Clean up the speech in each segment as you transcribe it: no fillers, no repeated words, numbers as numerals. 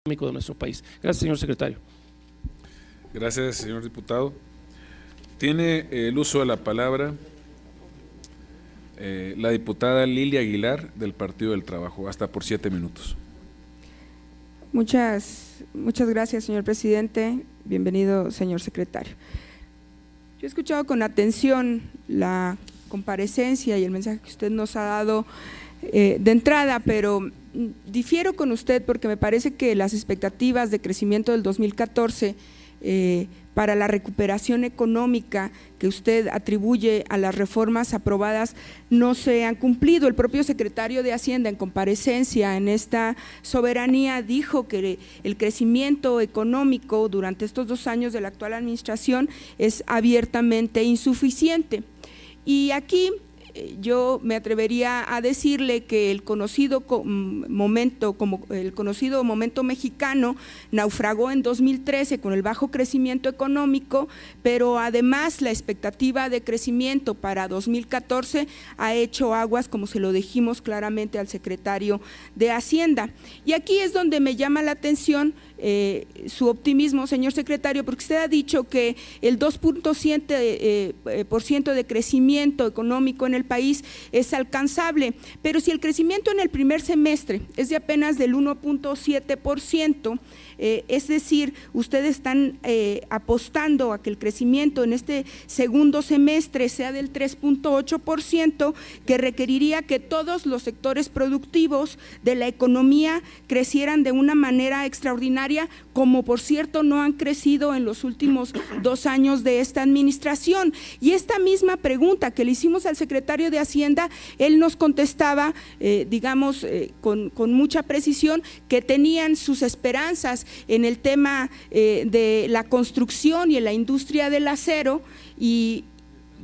de nuestro país. Gracias, señor secretario. Gracias, señor diputado. Tiene el uso de la palabra la diputada Lilia Aguilar, del Partido del Trabajo, hasta por 7 minutos. Muchas gracias, señor presidente. Bienvenido, señor secretario. Yo he escuchado con atención la comparecencia y el mensaje que usted nos ha dado de entrada, pero difiero con usted porque me parece que las expectativas de crecimiento del 2014 para la recuperación económica que usted atribuye a las reformas aprobadas no se han cumplido. El propio secretario de Hacienda en comparecencia en esta soberanía dijo que el crecimiento económico durante estos 2 años de la actual administración es abiertamente insuficiente. Y aquí yo me atrevería a decirle que el conocido momento mexicano naufragó en 2013 con el bajo crecimiento económico, pero además la expectativa de crecimiento para 2014 ha hecho aguas, como se lo dijimos claramente al secretario de Hacienda. Y aquí es donde me llama la atención su optimismo, señor secretario, porque usted ha dicho que el 2.7% de crecimiento económico en el país es alcanzable, pero si el crecimiento en el primer semestre es de apenas del 1.7%, es decir, ustedes están apostando a que el crecimiento en este segundo semestre sea del 3.8%, que requeriría que todos los sectores productivos de la economía crecieran de una manera extraordinaria, como por cierto no han crecido en los últimos 2 años de esta administración. Y esta misma pregunta que le hicimos al secretario de Hacienda, él nos contestaba, con mucha precisión, que tenían sus esperanzas en el tema de la construcción y en la industria del acero. Y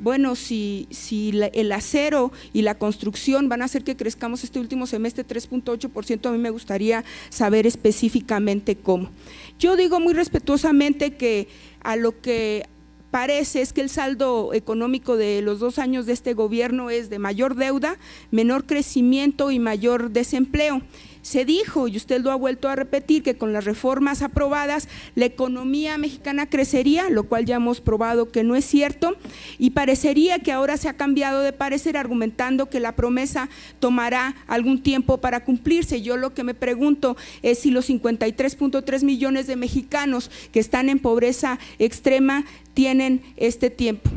bueno, si el acero y la construcción van a hacer que crezcamos este último semestre 3.8%, a mí me gustaría saber específicamente cómo. Yo digo muy respetuosamente que a lo que parece es que el saldo económico de los 2 años de este gobierno es de mayor deuda, menor crecimiento y mayor desempleo. Se dijo, y usted lo ha vuelto a repetir, que con las reformas aprobadas la economía mexicana crecería, lo cual ya hemos probado que no es cierto, y parecería que ahora se ha cambiado de parecer argumentando que la promesa tomará algún tiempo para cumplirse. Yo lo que me pregunto es si los 53.3 millones de mexicanos que están en pobreza extrema tienen este tiempo.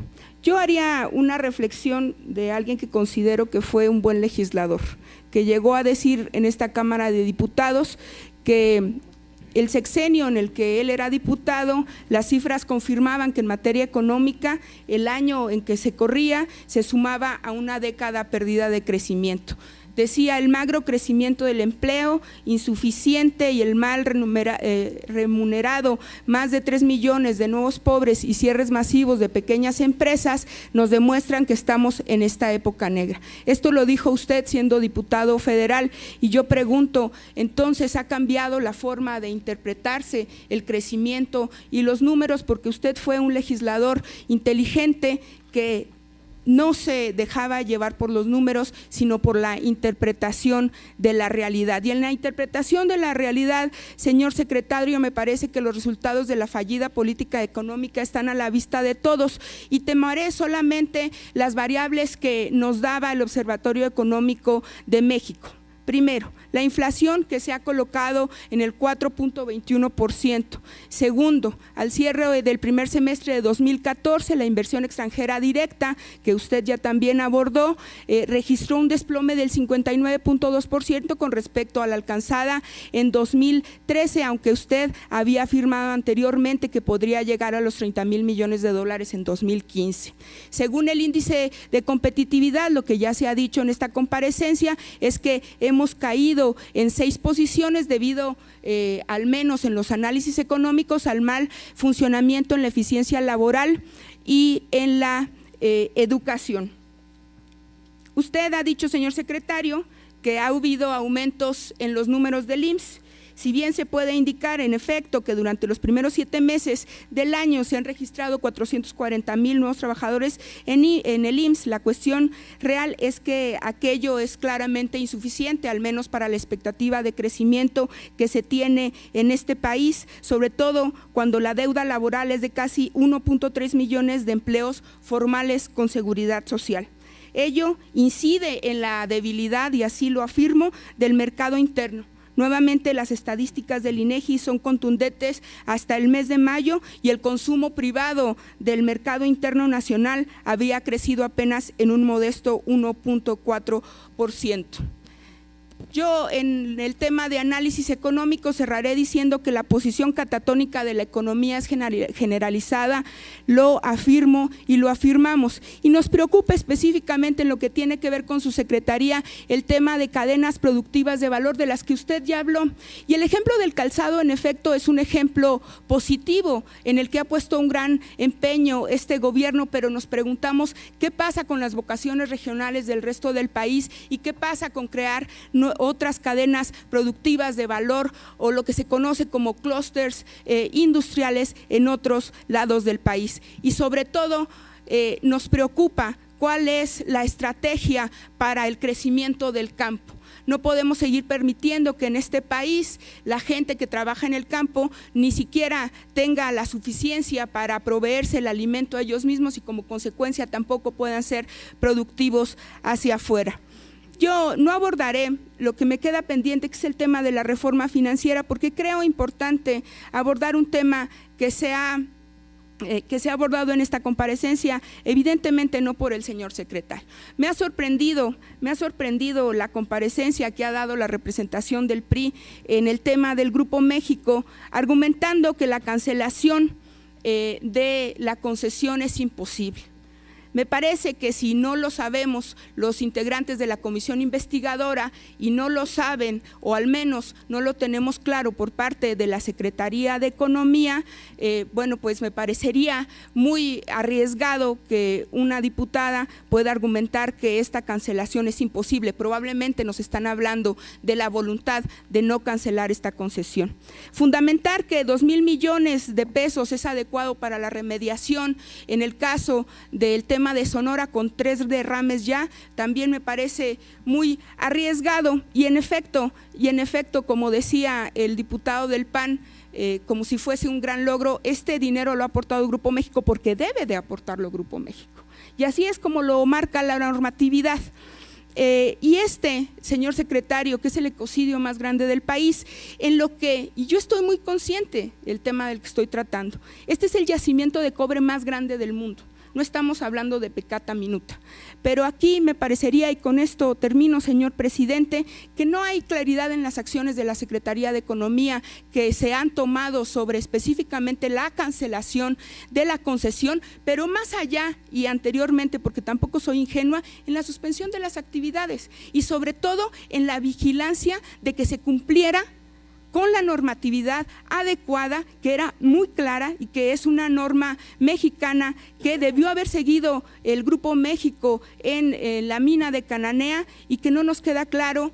Yo haría una reflexión de alguien que considero que fue un buen legislador, que llegó a decir en esta Cámara de Diputados que el sexenio en el que él era diputado, las cifras confirmaban que en materia económica el año en que se corría se sumaba a una década perdida de crecimiento. Decía: el magro crecimiento del empleo insuficiente y el mal remunerado, más de 3 millones de nuevos pobres y cierres masivos de pequeñas empresas nos demuestran que estamos en esta época negra. Esto lo dijo usted siendo diputado federal, y yo pregunto, entonces ¿ha cambiado la forma de interpretarse el crecimiento y los números? Porque usted fue un legislador inteligente que no se dejaba llevar por los números, sino por la interpretación de la realidad. Y en la interpretación de la realidad, señor secretario, me parece que los resultados de la fallida política económica están a la vista de todos, y tomaré solamente las variables que nos daba el Observatorio Económico de México. Primero, la inflación, que se ha colocado en el 4.21%. Segundo, al cierre del primer semestre de 2014, la inversión extranjera directa, que usted ya también abordó, registró un desplome del 59.2% con respecto a la alcanzada en 2013, aunque usted había afirmado anteriormente que podría llegar a los 30,000 millones de dólares en 2015. Según el índice de competitividad, lo que ya se ha dicho en esta comparecencia es que hemos caído en 6 posiciones debido, al menos en los análisis económicos, al mal funcionamiento en la eficiencia laboral y en la educación. Usted ha dicho, señor secretario, que ha habido aumentos en los números del IMSS. Si bien se puede indicar en efecto que durante los primeros 7 meses del año se han registrado 440,000 nuevos trabajadores en el IMSS, la cuestión real es que aquello es claramente insuficiente, al menos para la expectativa de crecimiento que se tiene en este país, sobre todo cuando la deuda laboral es de casi 1.3 millones de empleos formales con seguridad social. Ello incide en la debilidad, y así lo afirmo, del mercado interno. Nuevamente las estadísticas del INEGI son contundentes hasta el mes de mayo y el consumo privado del mercado interno nacional había crecido apenas en un modesto 1.4%. Yo en el tema de análisis económico cerraré diciendo que la posición catatónica de la economía es generalizada, lo afirmo y lo afirmamos, y nos preocupa específicamente en lo que tiene que ver con su secretaría el tema de cadenas productivas de valor de las que usted ya habló, y el ejemplo del calzado en efecto es un ejemplo positivo en el que ha puesto un gran empeño este gobierno, pero nos preguntamos qué pasa con las vocaciones regionales del resto del país y qué pasa con crear otras cadenas productivas de valor o lo que se conoce como clústeres industriales en otros lados del país. Y sobre todo nos preocupa cuál es la estrategia para el crecimiento del campo. No podemos seguir permitiendo que en este país la gente que trabaja en el campo ni siquiera tenga la suficiencia para proveerse el alimento a ellos mismos y como consecuencia tampoco puedan ser productivos hacia afuera. Yo no abordaré lo que me queda pendiente, que es el tema de la reforma financiera, porque creo importante abordar un tema que se ha abordado en esta comparecencia, evidentemente no por el señor secretario. Me ha sorprendido la comparecencia que ha dado la representación del PRI en el tema del Grupo México, argumentando que la cancelación de la concesión es imposible. Me parece que si no lo sabemos los integrantes de la comisión investigadora y no lo saben, o al menos no lo tenemos claro por parte de la Secretaría de Economía, bueno, pues me parecería muy arriesgado que una diputada pueda argumentar que esta cancelación es imposible. Probablemente nos están hablando de la voluntad de no cancelar esta concesión. Fundamentar que 2,000 millones de pesos es adecuado para la remediación en el caso del tema de Sonora con 3 derrames ya, también me parece muy arriesgado y en efecto, como decía el diputado del PAN, como si fuese un gran logro, este dinero lo ha aportado el Grupo México porque debe de aportarlo el Grupo México. Y así es como lo marca la normatividad. Y señor secretario, que es el ecocidio más grande del país, en lo que, y yo estoy muy consciente del tema del que estoy tratando, este es el yacimiento de cobre más grande del mundo. No estamos hablando de peccata minuta, pero aquí me parecería, y con esto termino, señor presidente, que no hay claridad en las acciones de la Secretaría de Economía que se han tomado sobre específicamente la cancelación de la concesión, pero más allá y anteriormente, porque tampoco soy ingenua, en la suspensión de las actividades y sobre todo en la vigilancia de que se cumpliera con la normatividad adecuada, que era muy clara y que es una norma mexicana que debió haber seguido el Grupo México en la mina de Cananea y que no nos queda claro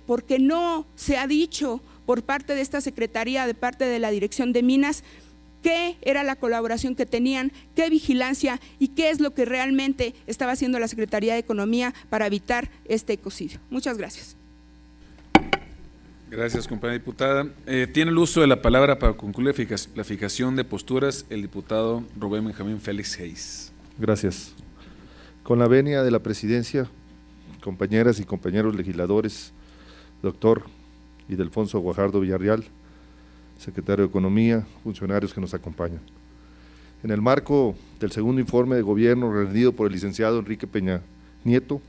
porque no se ha dicho por parte de esta Secretaría, de parte de la Dirección de Minas, qué era la colaboración que tenían, qué vigilancia y qué es lo que realmente estaba haciendo la Secretaría de Economía para evitar este ecocidio. Muchas gracias. Gracias, compañera diputada. Tiene el uso de la palabra para concluir la fijación de posturas el diputado Rubén Benjamín Félix Hayes. Gracias. Con la venia de la presidencia, compañeras y compañeros legisladores, doctor Ildefonso Guajardo Villarreal, secretario de Economía, funcionarios que nos acompañan. En el marco del segundo informe de gobierno rendido por el licenciado Enrique Peña Nieto,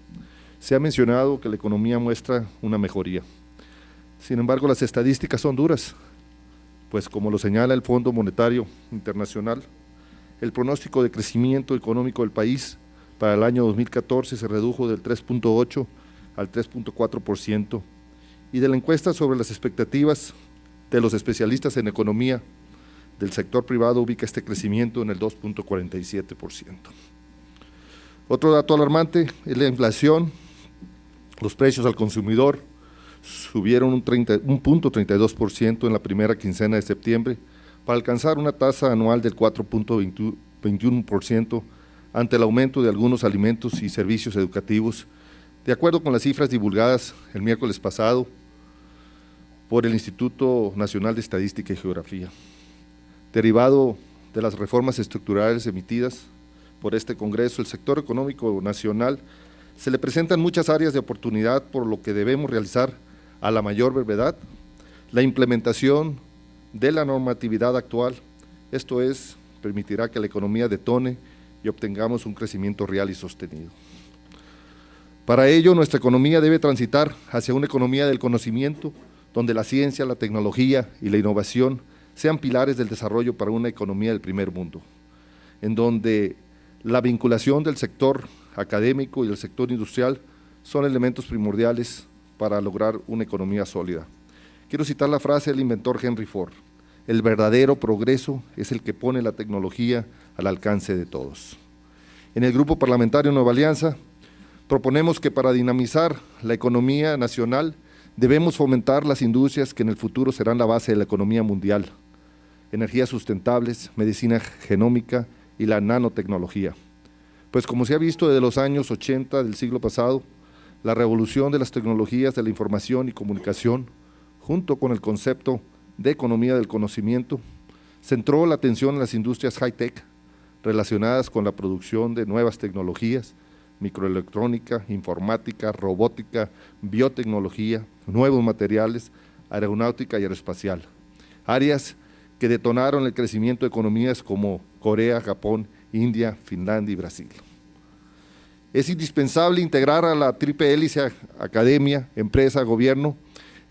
se ha mencionado que la economía muestra una mejoría. Sin embargo, las estadísticas son duras, pues como lo señala el Fondo Monetario Internacional, el pronóstico de crecimiento económico del país para el año 2014 se redujo del 3.8 al 3.4% y de la encuesta sobre las expectativas de los especialistas en economía del sector privado ubica este crecimiento en el 2.47%. Otro dato alarmante es la inflación, los precios al consumidor subieron un 0.32% en la primera quincena de septiembre, para alcanzar una tasa anual del 4.21% ante el aumento de algunos alimentos y servicios educativos, de acuerdo con las cifras divulgadas el miércoles pasado por el Instituto Nacional de Estadística y Geografía. Derivado de las reformas estructurales emitidas por este Congreso, el sector económico nacional se le presentan muchas áreas de oportunidad, por lo que debemos realizar a la mayor brevedad la implementación de la normatividad actual. Esto es, permitirá que la economía detone y obtengamos un crecimiento real y sostenido. Para ello, nuestra economía debe transitar hacia una economía del conocimiento, donde la ciencia, la tecnología y la innovación sean pilares del desarrollo para una economía del primer mundo, en donde la vinculación del sector académico y del sector industrial son elementos primordiales para lograr una economía sólida. Quiero citar la frase del inventor Henry Ford: el verdadero progreso es el que pone la tecnología al alcance de todos. En el Grupo Parlamentario Nueva Alianza proponemos que para dinamizar la economía nacional debemos fomentar las industrias que en el futuro serán la base de la economía mundial: energías sustentables, medicina genómica y la nanotecnología. Pues como se ha visto desde los años 80 del siglo pasado, la revolución de las tecnologías de la información y comunicación, junto con el concepto de economía del conocimiento, centró la atención en las industrias high-tech relacionadas con la producción de nuevas tecnologías, microelectrónica, informática, robótica, biotecnología, nuevos materiales, aeronáutica y aeroespacial, áreas que detonaron el crecimiento de economías como Corea, Japón, India, Finlandia y Brasil. Es indispensable integrar a la triple hélice academia, empresa, gobierno,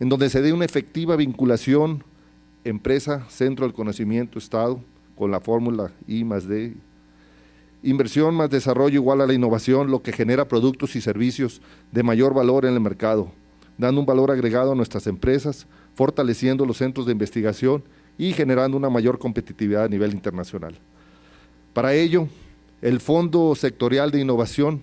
en donde se dé una efectiva vinculación empresa, centro del conocimiento, Estado, con la fórmula I+D. Inversión más desarrollo igual a la innovación, lo que genera productos y servicios de mayor valor en el mercado, dando un valor agregado a nuestras empresas, fortaleciendo los centros de investigación y generando una mayor competitividad a nivel internacional. Para ello, el Fondo Sectorial de Innovación,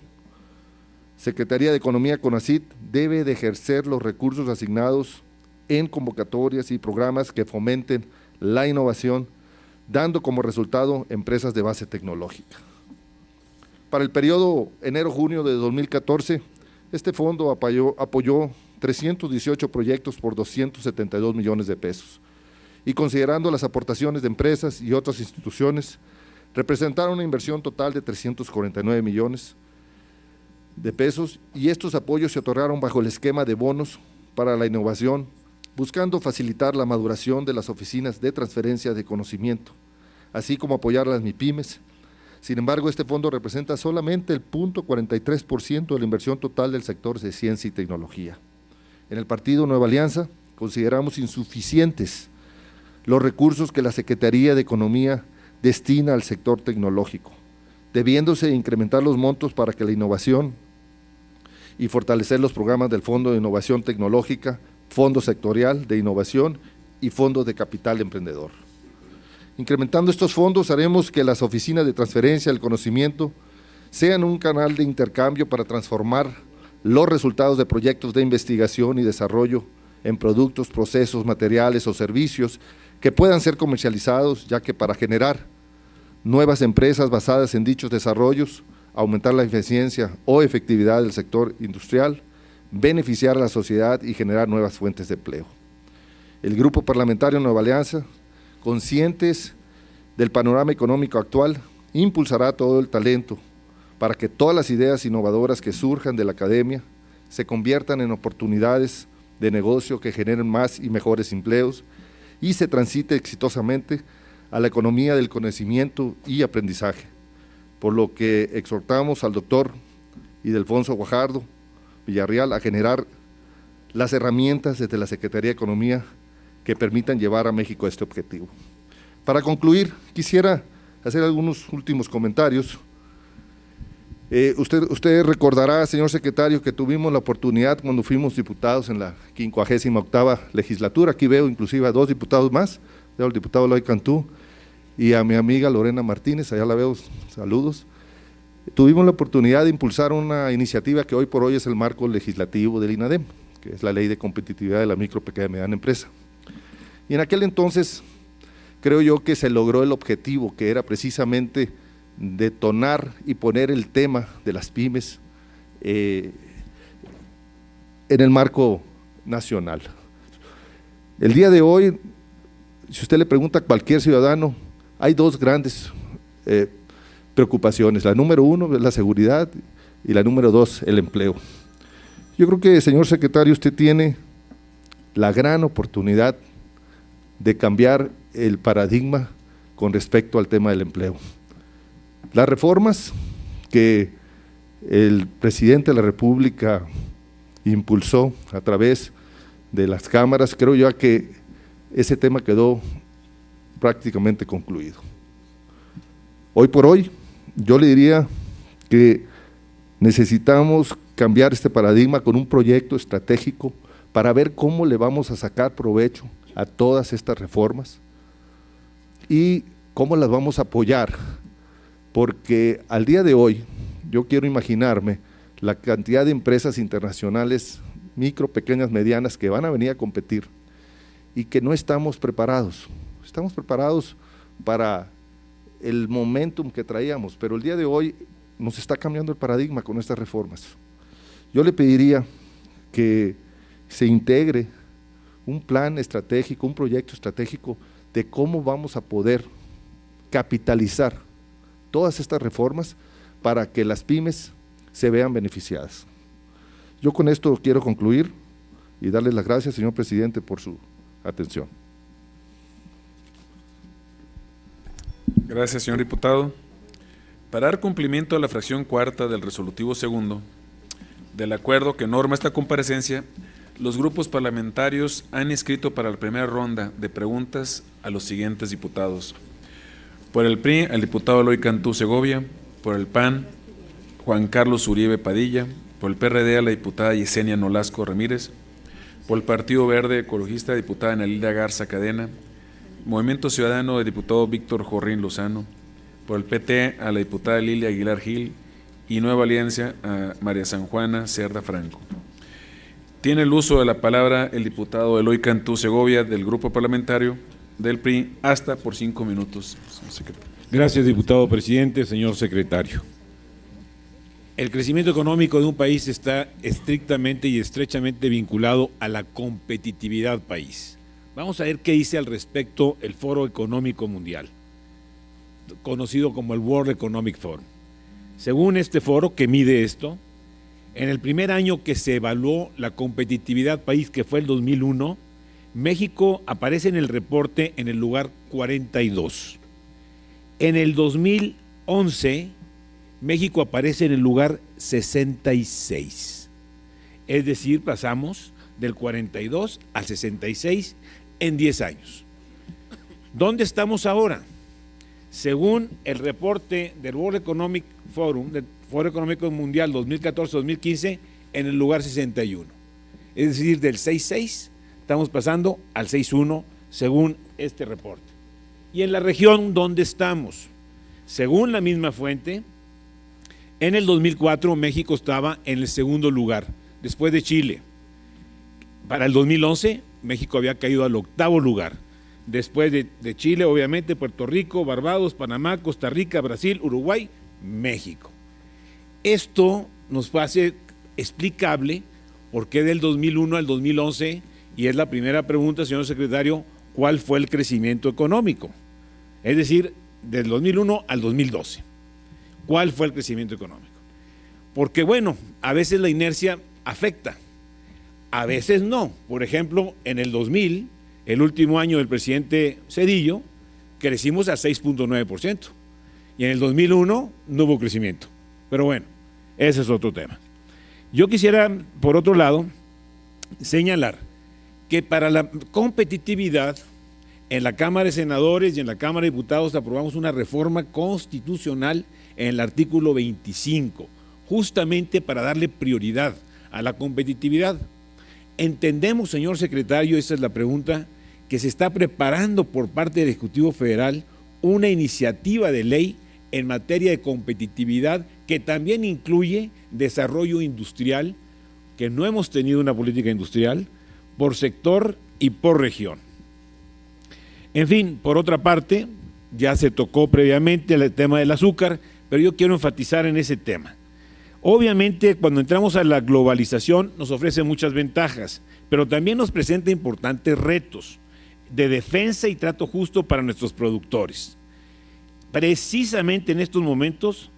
Secretaría de Economía CONACYT, debe de ejercer los recursos asignados en convocatorias y programas que fomenten la innovación, dando como resultado empresas de base tecnológica. Para el periodo enero-junio de 2014, este fondo apoyó 318 proyectos por 272 millones de pesos y, considerando las aportaciones de empresas y otras instituciones, representaron una inversión total de 349 millones de pesos, y estos apoyos se otorgaron bajo el esquema de bonos para la innovación, buscando facilitar la maduración de las oficinas de transferencia de conocimiento, así como apoyar a las MIPYMES. Sin embargo, este fondo representa solamente el 0.43% de la inversión total del sector de ciencia y tecnología. En el Partido Nueva Alianza consideramos insuficientes los recursos que la Secretaría de Economía destina al sector tecnológico, debiéndose incrementar los montos para que la innovación y fortalecer los programas del Fondo de Innovación Tecnológica, Fondo Sectorial de Innovación y Fondo de Capital Emprendedor. Incrementando estos fondos, haremos que las oficinas de transferencia del conocimiento sean un canal de intercambio para transformar los resultados de proyectos de investigación y desarrollo en productos, procesos, materiales o servicios que puedan ser comercializados, ya que para generar nuevas empresas basadas en dichos desarrollos, aumentar la eficiencia o efectividad del sector industrial, beneficiar a la sociedad y generar nuevas fuentes de empleo. El Grupo Parlamentario Nueva Alianza, conscientes del panorama económico actual, impulsará todo el talento para que todas las ideas innovadoras que surjan de la academia se conviertan en oportunidades de negocio que generen más y mejores empleos y se transite exitosamente a la economía del conocimiento y aprendizaje, por lo que exhortamos al doctor Ildefonso Guajardo Villarreal a generar las herramientas desde la Secretaría de Economía que permitan llevar a México a este objetivo. Para concluir, quisiera hacer algunos últimos comentarios. Usted recordará, señor secretario, que tuvimos la oportunidad cuando fuimos diputados en la 58ª legislatura, aquí veo inclusive a 2 diputados más, veo al diputado Eloy Cantú y a mi amiga Lorena Martínez, allá la veo, saludos. Tuvimos la oportunidad de impulsar una iniciativa que hoy por hoy es el marco legislativo del INADEM, que es la Ley de Competitividad de la Micro, Pequeña y Mediana Empresa. Y en aquel entonces creo yo que se logró el objetivo, que era precisamente detonar y poner el tema de las pymes en el marco nacional. El día de hoy, si usted le pregunta a cualquier ciudadano, hay dos grandes preocupaciones. La número uno es la seguridad y la número dos, el empleo. Yo creo que, señor secretario, usted tiene la gran oportunidad de cambiar el paradigma con respecto al tema del empleo. Las reformas que el presidente de la República impulsó a través de las cámaras, creo yo que ese tema quedó prácticamente concluido. Hoy por hoy, yo le diría que necesitamos cambiar este paradigma con un proyecto estratégico para ver cómo le vamos a sacar provecho a todas estas reformas y cómo las vamos a apoyar, porque al día de hoy yo quiero imaginarme la cantidad de empresas internacionales, micro, pequeñas, medianas, que van a venir a competir y que no estamos preparados. Estamos preparados para el momentum que traíamos, pero el día de hoy nos está cambiando el paradigma con estas reformas. Yo le pediría que se integre un plan estratégico, un proyecto estratégico de cómo vamos a poder capitalizar todas estas reformas para que las pymes se vean beneficiadas. Yo con esto quiero concluir y darle las gracias, señor presidente, por su atención. Gracias, señor diputado. Para dar cumplimiento a la fracción cuarta del resolutivo segundo del acuerdo que norma esta comparecencia, los grupos parlamentarios han inscrito para la primera ronda de preguntas a los siguientes diputados. Por el PRI, al diputado Eloy Cantú Segovia; por el PAN, Juan Carlos Uribe Padilla; por el PRD, a la diputada Yesenia Nolasco Ramírez; por el Partido Verde Ecologista, diputada Anelida Garza Cadena; Movimiento Ciudadano, el diputado Víctor Jorrín Lozano; por el PT, a la diputada Lilia Aguilar Gil; y Nueva Alianza, a María San Juana Cerda Franco. Tiene el uso de la palabra el diputado Eloy Cantú Segovia, del grupo parlamentario del PRI, hasta por 5 minutos. Gracias, diputado presidente. Señor secretario, el crecimiento económico de un país está estrictamente y estrechamente vinculado a la competitividad país. Vamos a ver qué dice al respecto el Foro Económico Mundial, conocido como el World Economic Forum. Según este foro que mide esto, en el primer año que se evaluó la competitividad país, que fue el 2001, México aparece en el reporte en el lugar 42. En el 2011, México aparece en el lugar 66. Es decir, pasamos del 42 al 66 en 10 años. ¿Dónde estamos ahora? Según el reporte del World Economic Forum, del Foro Económico Mundial 2014-2015, en el lugar 61. Es decir, del 6.6 estamos pasando al 6.1 según este reporte. Y en la región, ¿dónde estamos? Según la misma fuente, en el 2004 México estaba en el segundo lugar, después de Chile. Para el 2011, México había caído al 8º lugar. Después de Chile, obviamente, Puerto Rico, Barbados, Panamá, Costa Rica, Brasil, Uruguay, México. Esto nos hace explicable por qué del 2001 al 2011, y es la primera pregunta, señor secretario, ¿cuál fue el crecimiento económico? Es decir, del 2001 al 2012, ¿cuál fue el crecimiento económico? Porque, bueno, a veces la inercia afecta, a veces no. Por ejemplo, en el 2000, el último año del presidente Zedillo, crecimos a 6.9%, y en el 2001 no hubo crecimiento. Pero bueno, ese es otro tema. Yo quisiera, por otro lado, señalar que para la competitividad, en la Cámara de Senadores y en la Cámara de Diputados aprobamos una reforma constitucional en el artículo 25, justamente para darle prioridad a la competitividad. Entendemos, señor secretario, esa es la pregunta, que se está preparando por parte del Ejecutivo Federal una iniciativa de ley en materia de competitividad que también incluye desarrollo industrial, que no hemos tenido una política industrial por sector y por región. En fin, por otra parte, ya se tocó previamente el tema del azúcar, pero yo quiero enfatizar en ese tema. Obviamente, cuando entramos a la globalización nos ofrece muchas ventajas, pero también nos presenta importantes retos de defensa y trato justo para nuestros productores. Precisamente en estos momentos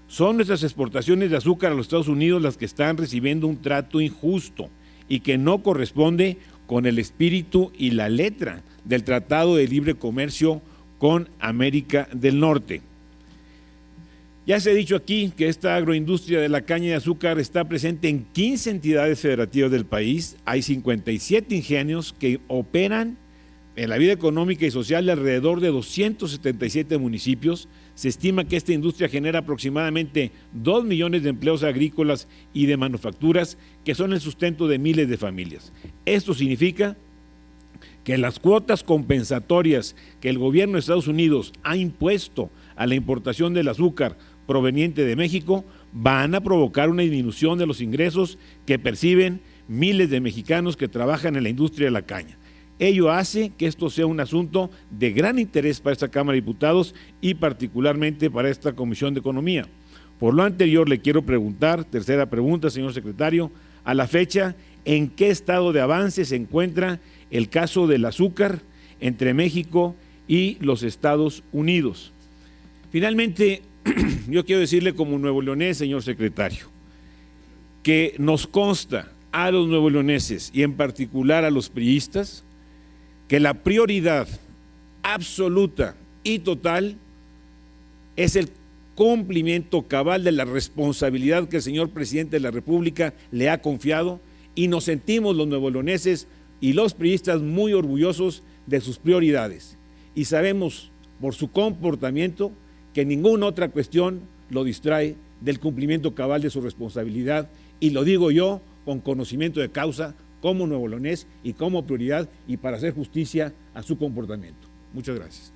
son nuestras exportaciones de azúcar a los Estados Unidos las que están recibiendo un trato injusto y que no corresponde con el espíritu y la letra del Tratado de Libre Comercio con América del Norte. Ya se ha dicho aquí que esta agroindustria de la caña de azúcar está presente en 15 entidades federativas del país. Hay 57 ingenios que operan en la vida económica y social de alrededor de 277 municipios. Se estima que esta industria genera aproximadamente 2 millones de empleos agrícolas y de manufacturas que son el sustento de miles de familias. Esto significa que las cuotas compensatorias que el gobierno de Estados Unidos ha impuesto a la importación del azúcar proveniente de México van a provocar una disminución de los ingresos que perciben miles de mexicanos que trabajan en la industria de la caña. Ello hace que esto sea un asunto de gran interés para esta Cámara de Diputados y particularmente para esta Comisión de Economía. Por lo anterior, le quiero preguntar, tercera pregunta, señor secretario, a la fecha, ¿en qué estado de avance se encuentra el caso del azúcar entre México y los Estados Unidos? Finalmente, yo quiero decirle como nuevoleonés, señor secretario, que nos consta a los nuevoleoneses y en particular a los priistas que la prioridad absoluta y total es el cumplimiento cabal de la responsabilidad que el señor presidente de la República le ha confiado, y nos sentimos los nuevoleoneses y los priistas muy orgullosos de sus prioridades y sabemos por su comportamiento que ninguna otra cuestión lo distrae del cumplimiento cabal de su responsabilidad, y lo digo yo con conocimiento de causa como nuevoleonés y como prioridad y para hacer justicia a su comportamiento. Muchas gracias.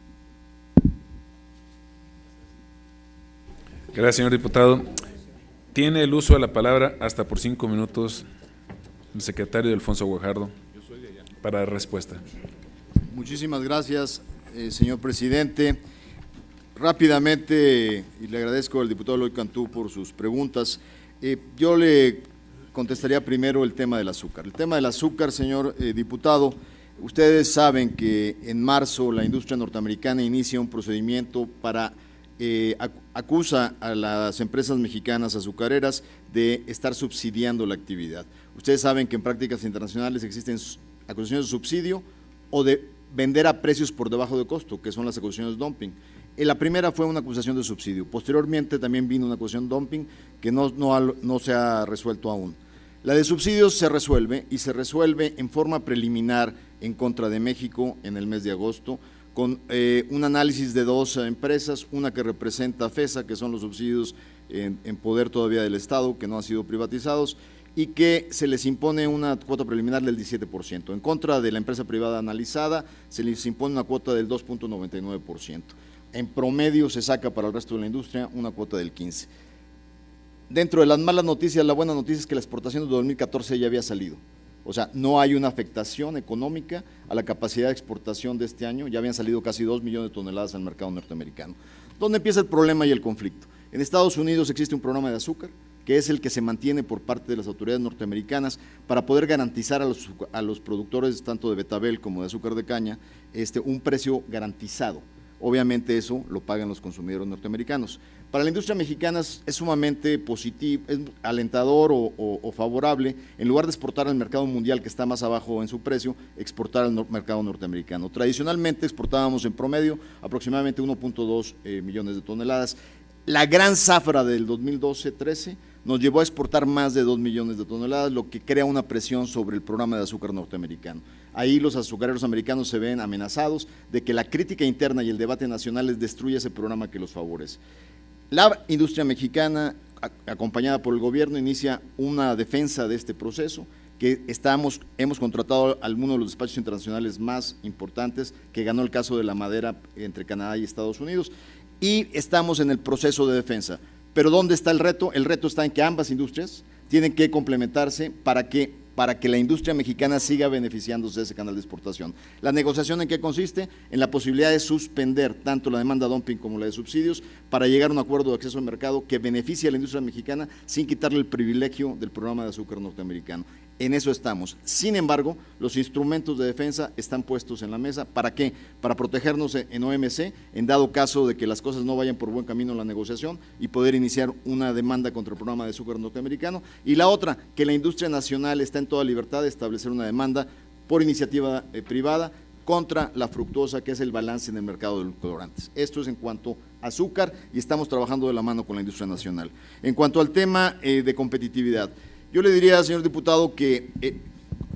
Gracias, señor diputado. Tiene el uso de la palabra hasta por 5 minutos el secretario Alfonso Guajardo para dar respuesta. Muchísimas gracias, señor presidente. Rápidamente, y le agradezco al diputado Eloy Cantú por sus preguntas, yo le contestaría primero el tema del azúcar. El tema del azúcar, señor diputado, ustedes saben que en marzo la industria norteamericana inicia un procedimiento para acusa a las empresas mexicanas azucareras de estar subsidiando la actividad. Ustedes saben que en prácticas internacionales existen acusaciones de subsidio o de vender a precios por debajo de costo, que son las acusaciones de dumping. La primera fue una acusación de subsidio. Posteriormente también vino una acusación de dumping que no se ha resuelto aún. La de subsidios se resuelve y se resuelve en forma preliminar en contra de México en el mes de agosto con un análisis de 2 empresas, una que representa FESA, que son los subsidios en poder todavía del Estado, que no han sido privatizados, y que se les impone una cuota preliminar del 17%. En contra de la empresa privada analizada se les impone una cuota del 2.99%. En promedio se saca para el resto de la industria una cuota del 15%. Dentro de las malas noticias, la buena noticia es que la exportación de 2014 ya había salido. O sea, no hay una afectación económica a la capacidad de exportación de este año, ya habían salido casi 2 millones de toneladas al mercado norteamericano. ¿Dónde empieza el problema y el conflicto? En Estados Unidos existe un programa de azúcar, que es el que se mantiene por parte de las autoridades norteamericanas para poder garantizar a los productores tanto de betabel como de azúcar de caña un precio garantizado. Obviamente eso lo pagan los consumidores norteamericanos. Para la industria mexicana es sumamente positivo, es alentador o favorable, en lugar de exportar al mercado mundial que está más abajo en su precio, exportar al mercado norteamericano. Tradicionalmente exportábamos en promedio aproximadamente 1.2 millones de toneladas. La gran zafra del 2012-13 nos llevó a exportar más de 2 millones de toneladas, lo que crea una presión sobre el programa de azúcar norteamericano. Ahí los azucareros americanos se ven amenazados de que la crítica interna y el debate nacional les destruya ese programa que los favorece. La industria mexicana, acompañada por el gobierno, inicia una defensa de este proceso, que hemos contratado a uno de los despachos internacionales más importantes, que ganó el caso de la madera entre Canadá y Estados Unidos, y estamos en el proceso de defensa. Pero ¿dónde está el reto? El reto está en que ambas industrias tienen que complementarse para que la industria mexicana siga beneficiándose de ese canal de exportación. ¿La negociación en qué consiste? En la posibilidad de suspender tanto la demanda dumping como la de subsidios para llegar a un acuerdo de acceso al mercado que beneficie a la industria mexicana sin quitarle el privilegio del programa de azúcar norteamericano. En eso estamos. Sin embargo, los instrumentos de defensa están puestos en la mesa. ¿Para qué? Para protegernos en OMC, en dado caso de que las cosas no vayan por buen camino en la negociación y poder iniciar una demanda contra el programa de azúcar norteamericano. Y la otra, que la industria nacional está en toda libertad de establecer una demanda por iniciativa privada contra la fructosa, que es el balance en el mercado de colorantes. Esto es en cuanto a azúcar y estamos trabajando de la mano con la industria nacional. En cuanto al tema de competitividad, yo le diría, señor diputado, que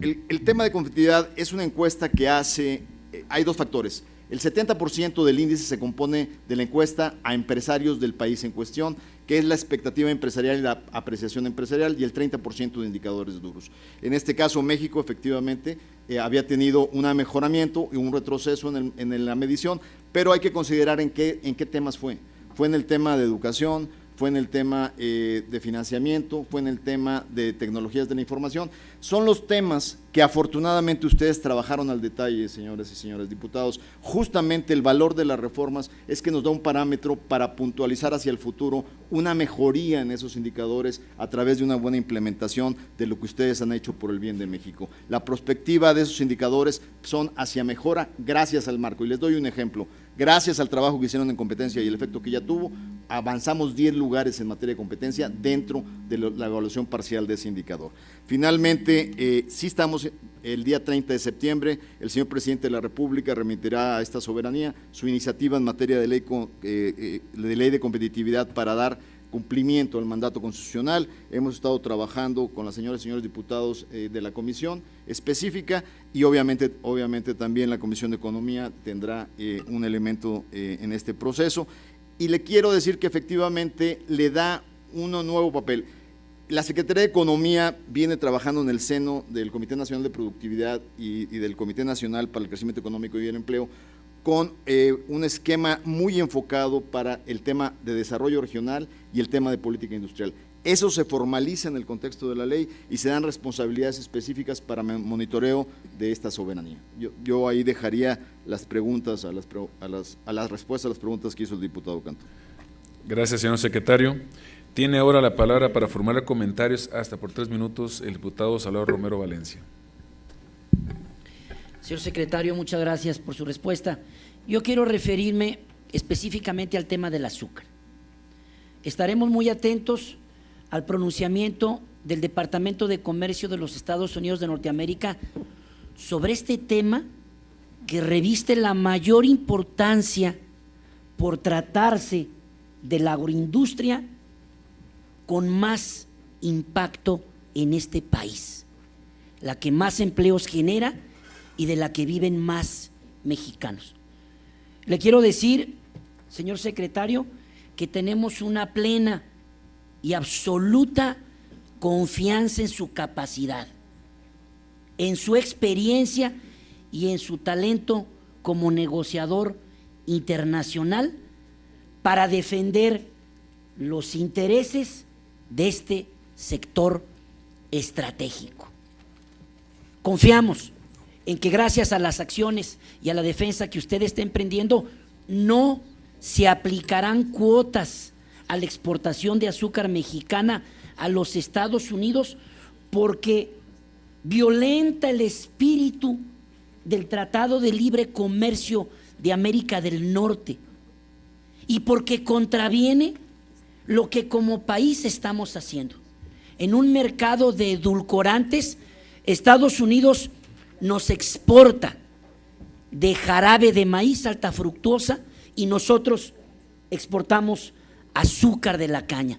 el tema de competitividad es una encuesta que hace, hay dos factores. El 70% del índice se compone de la encuesta a empresarios del país en cuestión, que es la expectativa empresarial y la apreciación empresarial, y el 30% de indicadores duros. En este caso, México efectivamente había tenido un mejoramiento y un retroceso en la medición, pero hay que considerar en qué temas fue. Fue en el tema de educación, fue en el tema de financiamiento, fue en el tema de tecnologías de la información. Son los temas que afortunadamente ustedes trabajaron al detalle, señoras y señores diputados. Justamente el valor de las reformas es que nos da un parámetro para puntualizar hacia el futuro una mejoría en esos indicadores a través de una buena implementación de lo que ustedes han hecho por el bien de México. La perspectiva de esos indicadores son hacia mejora gracias al marco. Y les doy un ejemplo. Gracias al trabajo que hicieron en competencia y el efecto que ya tuvo, avanzamos 10 lugares en materia de competencia dentro de la evaluación parcial de ese indicador. Finalmente, sí estamos el día 30 de septiembre, el señor presidente de la República remitirá a esta soberanía su iniciativa en materia de ley de competitividad para dar cumplimiento al mandato constitucional. Hemos estado trabajando con las señoras y señores diputados de la comisión específica y obviamente también la Comisión de Economía tendrá un elemento en este proceso. Y le quiero decir que efectivamente le da un nuevo papel. La Secretaría de Economía viene trabajando en el seno del Comité Nacional de Productividad y del Comité Nacional para el Crecimiento Económico y el Empleo con un esquema muy enfocado para el tema de desarrollo regional y el tema de política industrial. Eso se formaliza en el contexto de la ley y se dan responsabilidades específicas para monitoreo de esta soberanía. Yo ahí dejaría las preguntas, a las respuestas a las preguntas que hizo el diputado Cantú. Gracias, señor secretario. Tiene ahora la palabra para formular comentarios hasta por 3 minutos el diputado Salvador Romero Valencia. Señor secretario, muchas gracias por su respuesta. Yo quiero referirme específicamente al tema del azúcar. Estaremos muy atentos al pronunciamiento del Departamento de Comercio de los Estados Unidos de Norteamérica sobre este tema que reviste la mayor importancia por tratarse de la agroindustria con más impacto en este país, la que más empleos genera y de la que viven más mexicanos. Le quiero decir, señor secretario, que tenemos una plena y absoluta confianza en su capacidad, en su experiencia y en su talento como negociador internacional para defender los intereses de este sector estratégico. Confiamos en que gracias a las acciones y a la defensa que usted está emprendiendo, no se aplicarán cuotas a la exportación de azúcar mexicana a los Estados Unidos porque violenta el espíritu del Tratado de Libre Comercio de América del Norte y porque contraviene lo que como país estamos haciendo. En un mercado de edulcorantes, Estados Unidos nos exporta de jarabe de maíz alta fructuosa y nosotros exportamos azúcar de la caña.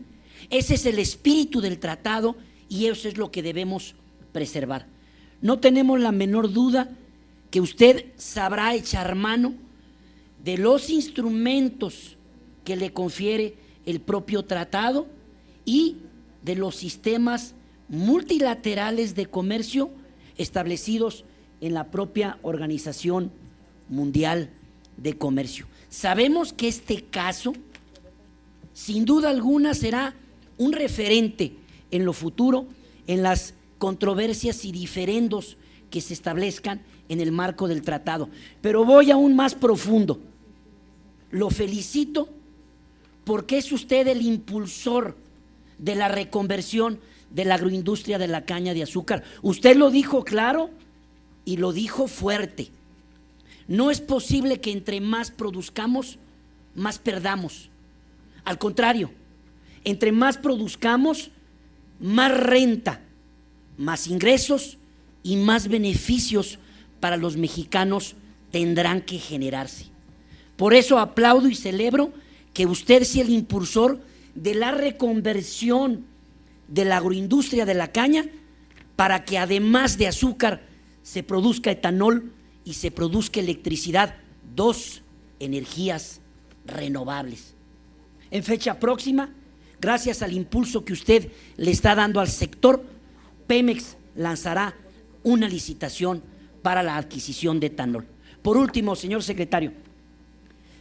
Ese es el espíritu del tratado y eso es lo que debemos preservar. No tenemos la menor duda que usted sabrá echar mano de los instrumentos que le confiere el propio tratado y de los sistemas multilaterales de comercio establecidos en la propia Organización Mundial de Comercio. Sabemos que este caso, sin duda alguna, será un referente en lo futuro en las controversias y diferendos que se establezcan en el marco del tratado. Pero voy aún más profundo. Lo felicito porque es usted el impulsor de la reconversión de la agroindustria de la caña de azúcar. Usted lo dijo claro y lo dijo fuerte. No es posible que entre más produzcamos, más perdamos. Al contrario, entre más produzcamos, más renta, más ingresos y más beneficios para los mexicanos tendrán que generarse. Por eso aplaudo y celebro que usted sea el impulsor de la reconversión de la agroindustria de la caña para que además de azúcar se produzca etanol y se produzca electricidad, 2 energías renovables. En fecha próxima, gracias al impulso que usted le está dando al sector, Pemex lanzará una licitación para la adquisición de etanol. Por último, señor secretario,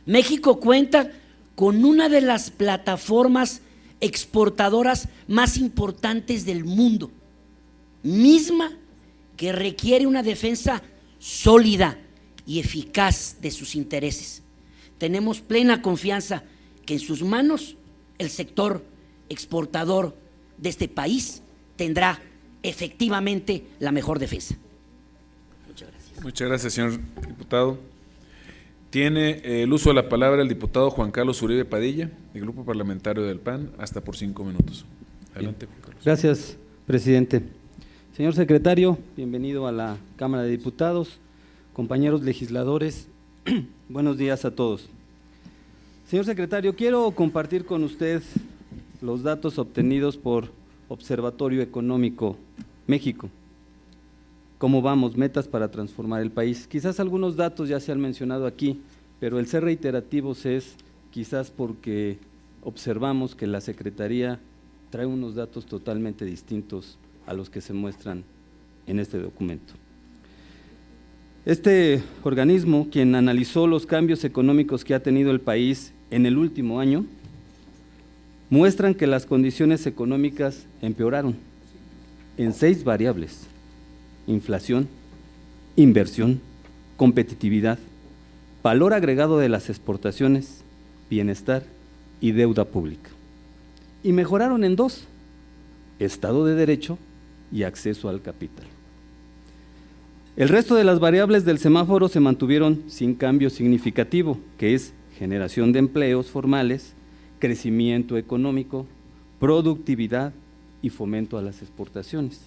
México cuenta con una de las plataformas exportadoras más importantes del mundo, misma que requiere una defensa sólida y eficaz de sus intereses. Tenemos plena confianza que en sus manos el sector exportador de este país tendrá efectivamente la mejor defensa. Muchas gracias. Muchas gracias, señor diputado. Tiene el uso de la palabra el diputado Juan Carlos Uribe Padilla, del Grupo Parlamentario del PAN, hasta por 5 minutos. Adelante, Juan Carlos. Gracias, presidente. Señor secretario, bienvenido a la Cámara de Diputados, compañeros legisladores, buenos días a todos. Señor secretario, quiero compartir con usted los datos obtenidos por Observatorio Económico México. ¿Cómo vamos? Metas para transformar el país. Quizás algunos datos ya se han mencionado aquí, pero el ser reiterativos es quizás porque observamos que la Secretaría trae unos datos totalmente distintos a los que se muestran en este documento. Este organismo, quien analizó los cambios económicos que ha tenido el país en el último año, muestran que las condiciones económicas empeoraron en 6 variables: inflación, inversión, competitividad, valor agregado de las exportaciones, bienestar y deuda pública. Y mejoraron en 2, Estado de Derecho y acceso al capital. El resto de las variables del semáforo se mantuvieron sin cambio significativo, que es generación de empleos formales, crecimiento económico, productividad y fomento a las exportaciones.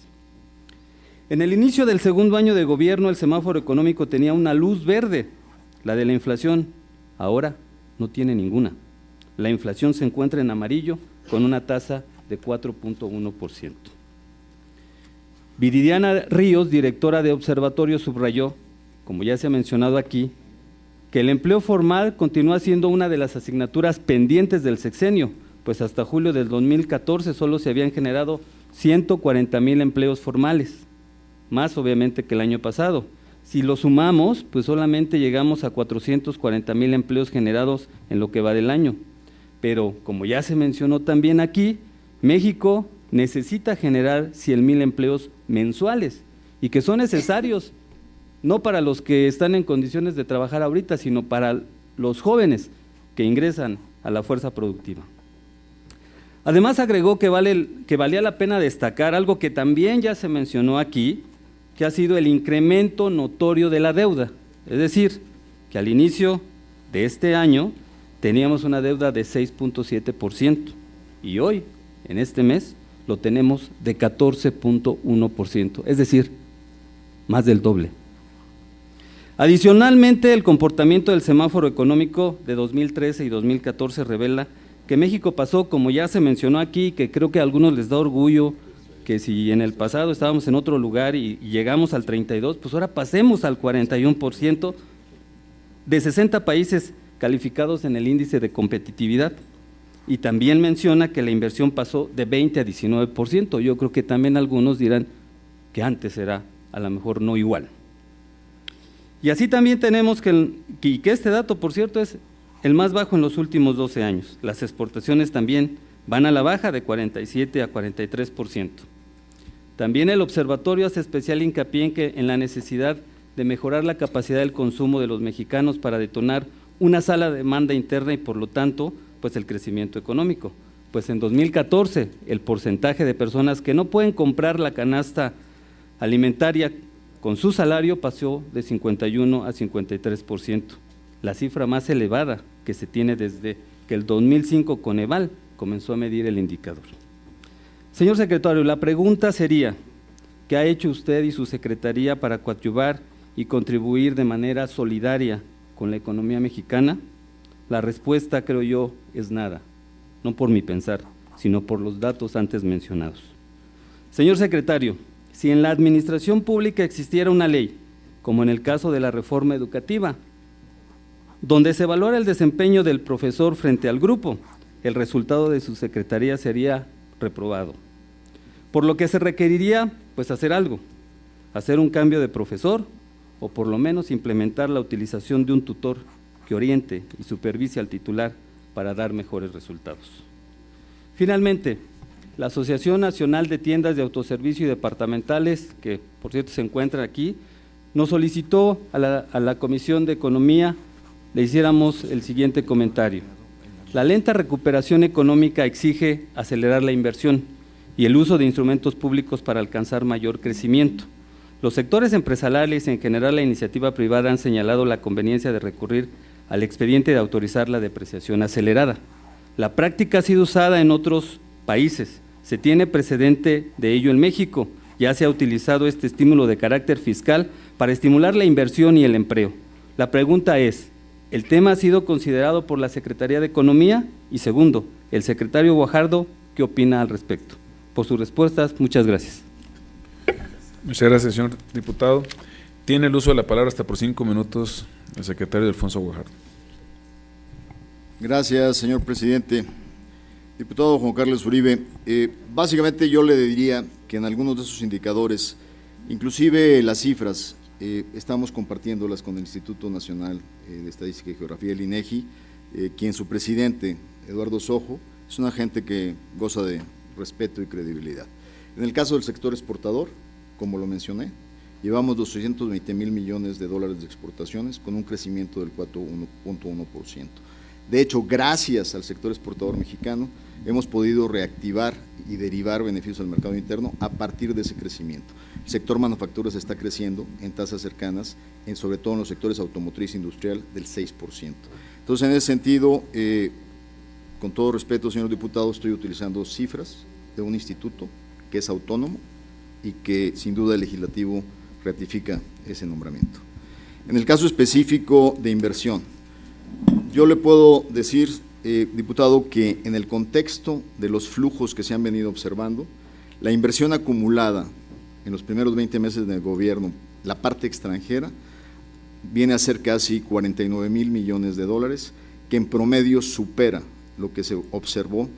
En el inicio del segundo año de gobierno, el semáforo económico tenía una luz verde, la de la inflación. Ahora no tiene ninguna. La inflación se encuentra en amarillo con una tasa de 4.1%. Viridiana Ríos, directora de Observatorio, subrayó, como ya se ha mencionado aquí, que el empleo formal continúa siendo una de las asignaturas pendientes del sexenio, pues hasta julio del 2014 solo se habían generado 140,000 empleos formales, más obviamente que el año pasado. Si lo sumamos, pues solamente llegamos a 440,000 empleos generados en lo que va del año. Pero como ya se mencionó también aquí, México necesita generar 100,000 empleos mensuales y que son necesarios, no para los que están en condiciones de trabajar ahorita, sino para los jóvenes que ingresan a la fuerza productiva. Además agregó que valía la pena destacar algo que también ya se mencionó aquí, que ha sido el incremento notorio de la deuda, es decir, que al inicio de este año teníamos una deuda de 6.7% y hoy, en este mes, lo tenemos de 14.1%, es decir, más del doble. Adicionalmente, el comportamiento del semáforo económico de 2013 y 2014 revela que México pasó, como ya se mencionó aquí, que creo que a algunos les da orgullo, que si en el pasado estábamos en otro lugar y llegamos al 32%, pues ahora pasemos al 41% de 60 países calificados en el índice de competitividad. Y también menciona que la inversión pasó de 20 a 19%. Yo creo que también algunos dirán que antes era a lo mejor no igual. Y así también tenemos que este dato, por cierto, es el más bajo en los últimos 12 años. Las exportaciones también van a la baja de 47 a 43%. También el observatorio hace especial hincapié en la necesidad de mejorar la capacidad del consumo de los mexicanos para detonar una sana demanda interna y por lo tanto, pues el crecimiento económico. Pues en 2014 el porcentaje de personas que no pueden comprar la canasta alimentaria con su salario pasó de 51 a 53%, la cifra más elevada que se tiene desde que el 2005 Coneval comenzó a medir el indicador. Señor secretario, la pregunta sería, ¿qué ha hecho usted y su secretaría para coadyuvar y contribuir de manera solidaria con la economía mexicana? La respuesta, creo yo, es nada, no por mi pensar, sino por los datos antes mencionados. Señor secretario, si en la administración pública existiera una ley, como en el caso de la reforma educativa, donde se valora el desempeño del profesor frente al grupo, el resultado de su secretaría sería reprobado. Por lo que se requeriría, pues, hacer algo, hacer un cambio de profesor o por lo menos implementar la utilización de un tutor que oriente y supervise al titular para dar mejores resultados. Finalmente, la Asociación Nacional de Tiendas de Autoservicio y Departamentales, que por cierto se encuentra aquí, nos solicitó a la Comisión de Economía le hiciéramos el siguiente comentario. La lenta recuperación económica exige acelerar la inversión y el uso de instrumentos públicos para alcanzar mayor crecimiento. Los sectores empresariales y en general la iniciativa privada han señalado la conveniencia de recurrir al expediente de autorizar la depreciación acelerada. La práctica ha sido usada en otros países, se tiene precedente de ello en México, ya se ha utilizado este estímulo de carácter fiscal para estimular la inversión y el empleo. La pregunta es, ¿el tema ha sido considerado por la Secretaría de Economía? Y segundo, el secretario Guajardo, ¿qué opina al respecto? Por sus respuestas, muchas gracias. Muchas gracias, señor diputado. Tiene el uso de la palabra hasta por 5 minutos el secretario Alfonso Guajardo. Gracias, señor presidente. Diputado Juan Carlos Uribe, básicamente yo le diría que en algunos de esos indicadores, inclusive las cifras, estamos compartiéndolas con el Instituto Nacional de Estadística y Geografía, el INEGI, quien su presidente, Eduardo Sojo, es una gente que goza de respeto y credibilidad. En el caso del sector exportador, como lo mencioné, llevamos 220,000 millones de dólares de exportaciones con un crecimiento del 4.1%. De hecho, gracias al sector exportador mexicano, hemos podido reactivar y derivar beneficios al mercado interno a partir de ese crecimiento. El sector manufacturas está creciendo en tasas cercanas, sobre todo en los sectores automotriz e industrial, del 6%. Entonces, en ese sentido, con todo respeto, señor diputado, estoy utilizando cifras de un instituto que es autónomo y que sin duda el legislativo ratifica ese nombramiento. En el caso específico de inversión, yo le puedo decir, diputado, que en el contexto de los flujos que se han venido observando, la inversión acumulada en los primeros 20 meses del gobierno, la parte extranjera, viene a ser casi 49,000 millones de dólares, que en promedio supera lo que se observó.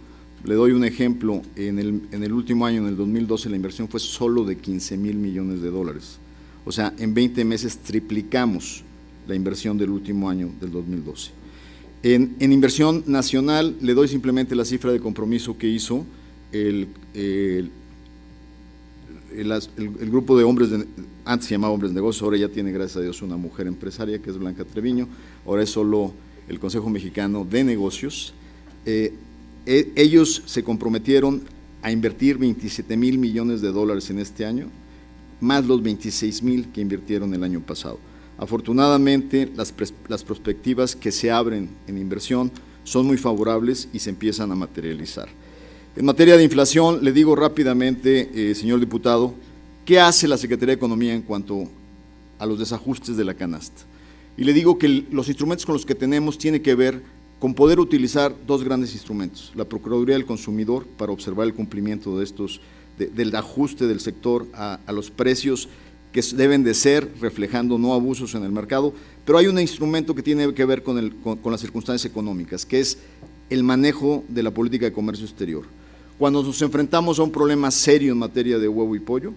Le doy un ejemplo, en el último año, en el 2012, la inversión fue solo de 15,000 millones de dólares. O sea, en 20 meses triplicamos la inversión del último año, del 2012. En inversión nacional, le doy simplemente la cifra de compromiso que hizo el grupo de hombres, antes se llamaba Hombres de Negocios, ahora ya tiene, gracias a Dios, una mujer empresaria que es Blanca Treviño, ahora es solo el Consejo Mexicano de Negocios. Ellos se comprometieron a invertir 27,000 millones de dólares en este año, más los 26,000 que invirtieron el año pasado. Afortunadamente, las perspectivas que se abren en inversión son muy favorables y se empiezan a materializar. En materia de inflación, le digo rápidamente, señor diputado, ¿qué hace la Secretaría de Economía en cuanto a los desajustes de la canasta? Y le digo que los instrumentos con los que tenemos tienen que ver con poder utilizar dos grandes instrumentos, la Procuraduría del Consumidor para observar el cumplimiento de estos, del ajuste del sector a los precios que deben de ser, reflejando no abusos en el mercado, pero hay un instrumento que tiene que ver con las circunstancias económicas, que es el manejo de la política de comercio exterior. Cuando nos enfrentamos a un problema serio en materia de huevo y pollo,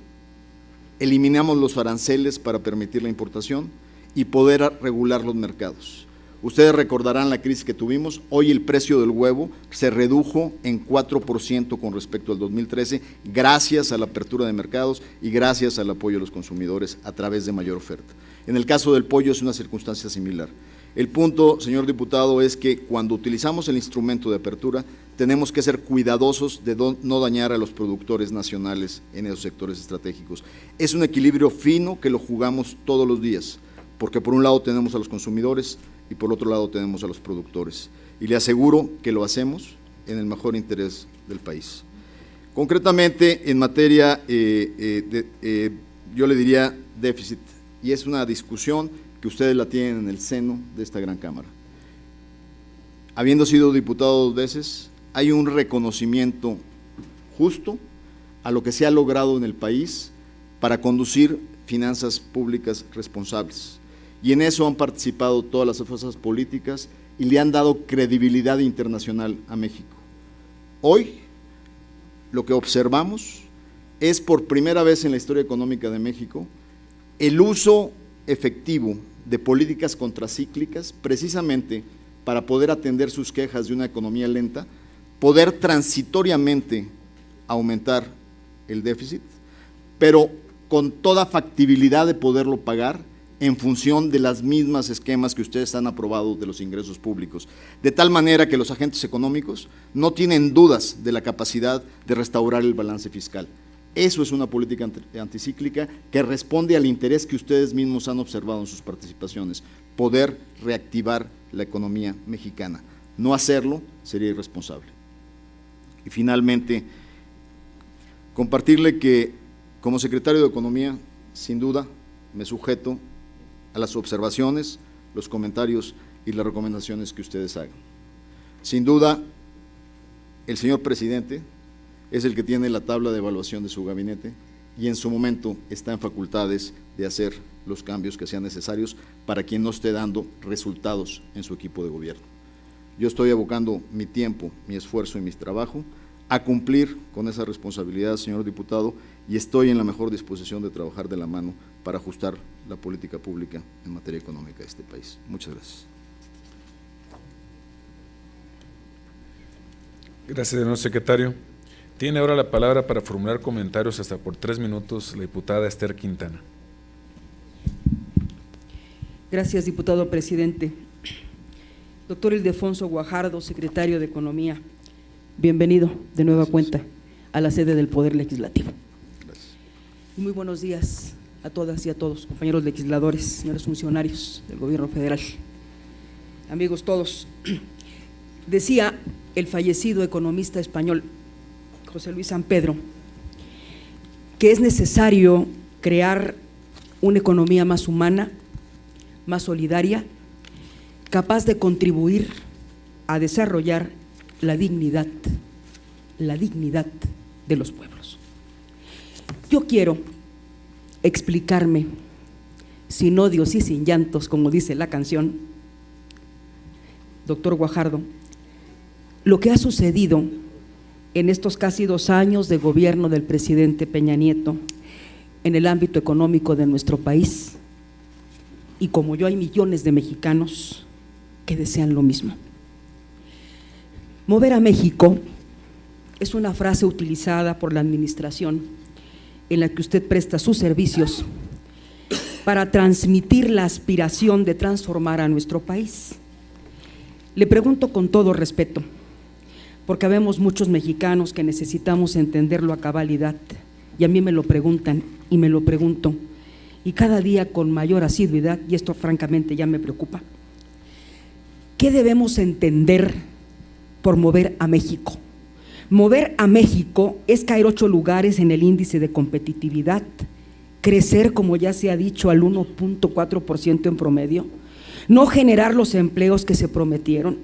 eliminamos los aranceles para permitir la importación y poder regular los mercados. Ustedes recordarán la crisis que tuvimos. Hoy el precio del huevo se redujo en 4% con respecto al 2013, gracias a la apertura de mercados y gracias al apoyo de los consumidores a través de mayor oferta. En el caso del pollo es una circunstancia similar. El punto, señor diputado, es que cuando utilizamos el instrumento de apertura, tenemos que ser cuidadosos de no dañar a los productores nacionales en esos sectores estratégicos. Es un equilibrio fino que lo jugamos todos los días, porque por un lado tenemos a los consumidores y por otro lado tenemos a los productores. Y le aseguro que lo hacemos en el mejor interés del país. Concretamente, en materia, yo le diría déficit, y es una discusión que ustedes la tienen en el seno de esta gran Cámara. Habiendo sido diputado 2 veces, hay un reconocimiento justo a lo que se ha logrado en el país para conducir finanzas públicas responsables. Y en eso han participado todas las fuerzas políticas y le han dado credibilidad internacional a México. Hoy, lo que observamos es por primera vez en la historia económica de México el uso efectivo de políticas contracíclicas, precisamente para poder atender sus quejas de una economía lenta, poder transitoriamente aumentar el déficit, pero con toda factibilidad de poderlo pagar en función de las mismas esquemas que ustedes han aprobado de los ingresos públicos, de tal manera que los agentes económicos no tienen dudas de la capacidad de restaurar el balance fiscal. Eso es una política anticíclica que responde al interés que ustedes mismos han observado en sus participaciones, poder reactivar la economía mexicana. No hacerlo sería irresponsable. Y finalmente, compartirle que como secretario de Economía, sin duda, me sujeto a las observaciones, los comentarios y las recomendaciones que ustedes hagan. Sin duda, el señor presidente es el que tiene la tabla de evaluación de su gabinete y en su momento está en facultades de hacer los cambios que sean necesarios para quien no esté dando resultados en su equipo de gobierno. Yo estoy abocando mi tiempo, mi esfuerzo y mi trabajo a cumplir con esa responsabilidad, señor diputado, y estoy en la mejor disposición de trabajar de la mano para ajustar la política pública en materia económica de este país. Muchas gracias. Gracias, señor secretario. Tiene ahora la palabra para formular comentarios hasta por 3 minutos la diputada Esther Quintana. Gracias, diputado presidente. Doctor Ildefonso Guajardo, secretario de Economía, bienvenido de nueva cuenta a la sede del Poder Legislativo. Gracias. Muy buenos días a todas y a todos, compañeros legisladores, señores funcionarios del Gobierno federal, amigos todos. Decía el fallecido economista español José Luis San Pedro que es necesario crear una economía más humana, más solidaria, capaz de contribuir a desarrollar la dignidad de los pueblos. Yo quiero explicarme sin odios y sin llantos, como dice la canción, doctor Guajardo, lo que ha sucedido en estos casi 2 años de gobierno del presidente Peña Nieto en el ámbito económico de nuestro país, y como yo hay millones de mexicanos que desean lo mismo. Mover a México es una frase utilizada por la administración en la que usted presta sus servicios para transmitir la aspiración de transformar a nuestro país. Le pregunto con todo respeto, porque habemos muchos mexicanos que necesitamos entenderlo a cabalidad, y a mí me lo preguntan y me lo pregunto, y cada día con mayor asiduidad, y esto francamente ya me preocupa. ¿Qué debemos entender por mover a México? Mover a México es caer 8 lugares en el índice de competitividad, crecer, como ya se ha dicho, al 1.4% en promedio, no generar los empleos que se prometieron,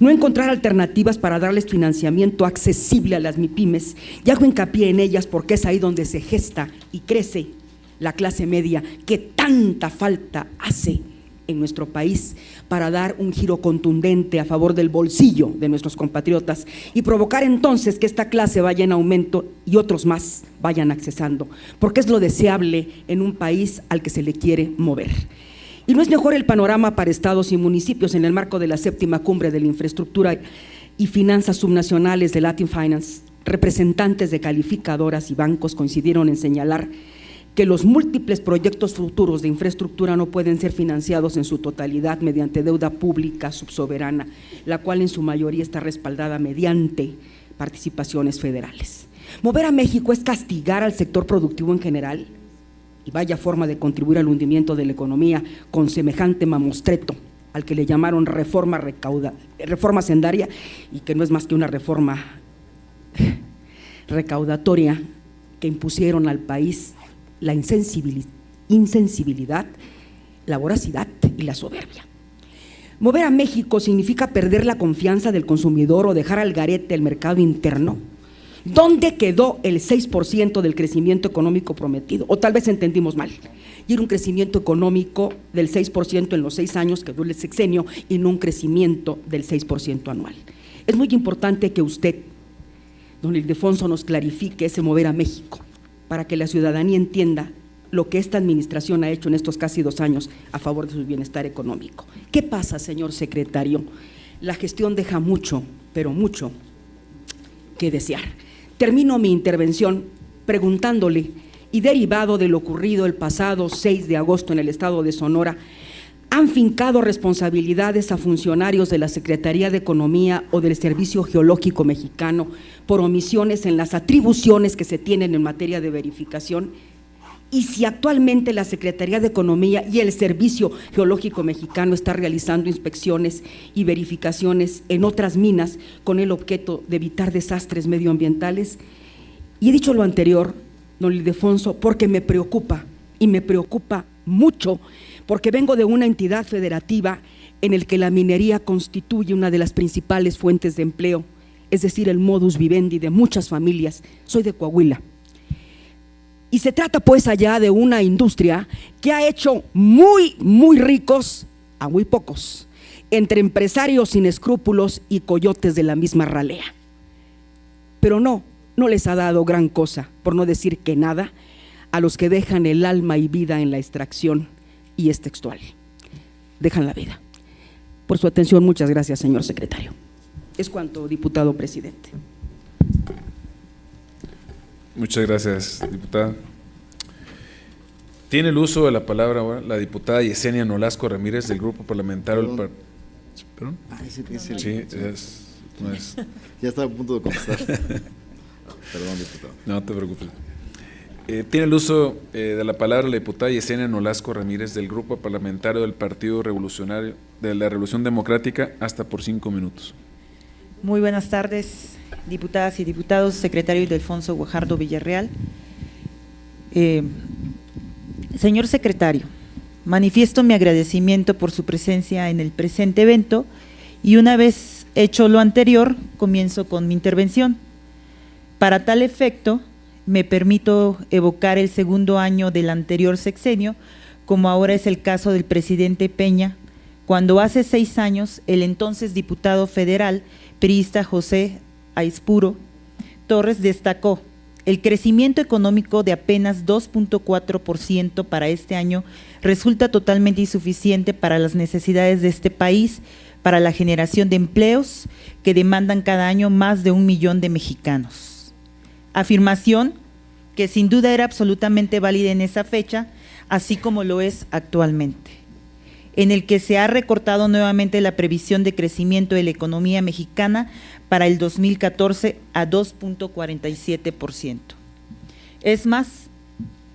no encontrar alternativas para darles financiamiento accesible a las MIPYMES, y hago hincapié en ellas porque es ahí donde se gesta y crece la clase media que tanta falta hace en nuestro país para dar un giro contundente a favor del bolsillo de nuestros compatriotas y provocar entonces que esta clase vaya en aumento y otros más vayan accesando, porque es lo deseable en un país al que se le quiere mover. ¿Y no es mejor el panorama para estados y municipios en el marco de la 7ª Cumbre de la Infraestructura y Finanzas Subnacionales de Latin Finance? Representantes de calificadoras y bancos coincidieron en señalar que los múltiples proyectos futuros de infraestructura no pueden ser financiados en su totalidad mediante deuda pública subsoberana, la cual en su mayoría está respaldada mediante participaciones federales. Mover a México es castigar al sector productivo en general, y vaya forma de contribuir al hundimiento de la economía con semejante mamostreto al que le llamaron reforma sendaria, y que no es más que una reforma recaudatoria que impusieron al país la insensibilidad, la voracidad y la soberbia. Mover a México significa perder la confianza del consumidor o dejar al garete el mercado interno. ¿Dónde quedó el 6% del crecimiento económico prometido? O tal vez entendimos mal. Y era un crecimiento económico del 6% en los 6 años que dura el sexenio y no un crecimiento del 6% anual. Es muy importante que usted, don Ildefonso, nos clarifique ese mover a México para que la ciudadanía entienda lo que esta administración ha hecho en estos casi 2 años a favor de su bienestar económico. ¿Qué pasa, señor secretario? La gestión deja mucho, pero mucho que desear. Termino mi intervención preguntándole, y derivado de lo ocurrido el pasado 6 de agosto en el estado de Sonora, ¿han fincado responsabilidades a funcionarios de la Secretaría de Economía o del Servicio Geológico Mexicano por omisiones en las atribuciones que se tienen en materia de verificación? Y si actualmente la Secretaría de Economía y el Servicio Geológico Mexicano está realizando inspecciones y verificaciones en otras minas con el objeto de evitar desastres medioambientales. Y he dicho lo anterior, don Ildefonso, porque me preocupa, y me preocupa mucho, porque vengo de una entidad federativa en el que la minería constituye una de las principales fuentes de empleo, es decir, el modus vivendi de muchas familias. Soy de Coahuila. Y se trata pues allá de una industria que ha hecho muy ricos a muy pocos, entre empresarios sin escrúpulos y coyotes de la misma ralea. Pero no les ha dado gran cosa, por no decir que nada, a los que dejan el alma y vida en la extracción, y es textual, dejan la vida. Por su atención, muchas gracias, señor secretario. Es cuanto, diputado presidente. Muchas gracias, diputada. Tiene el uso de la palabra ahora la diputada Yesenia Nolasco Ramírez del Grupo Parlamentario del ¿Perdón? No es. Ya estaba a punto de contestar. Perdón, diputado. No te preocupes. Tiene el uso de la palabra la diputada Yesenia Nolasco Ramírez del Grupo Parlamentario del Partido Revolucionario de la Revolución Democrática, hasta por 5 minutos. Muy buenas tardes, diputadas y diputados, secretario Ildefonso Guajardo Villarreal. Señor secretario, manifiesto mi agradecimiento por su presencia en el presente evento y una vez hecho lo anterior, comienzo con mi intervención. Para tal efecto, me permito evocar el 2º año del anterior sexenio, como ahora es el caso del presidente Peña, cuando hace 6 años el entonces diputado federal priista José Aispuro Torres destacó: el crecimiento económico de apenas 2.4% para este año resulta totalmente insuficiente para las necesidades de este país, para la generación de empleos que demandan cada año más de 1 millón de mexicanos. Afirmación que sin duda era absolutamente válida en esa fecha, así como lo es actualmente, en el que se ha recortado nuevamente la previsión de crecimiento de la economía mexicana para el 2014 a 2.47%. Es más,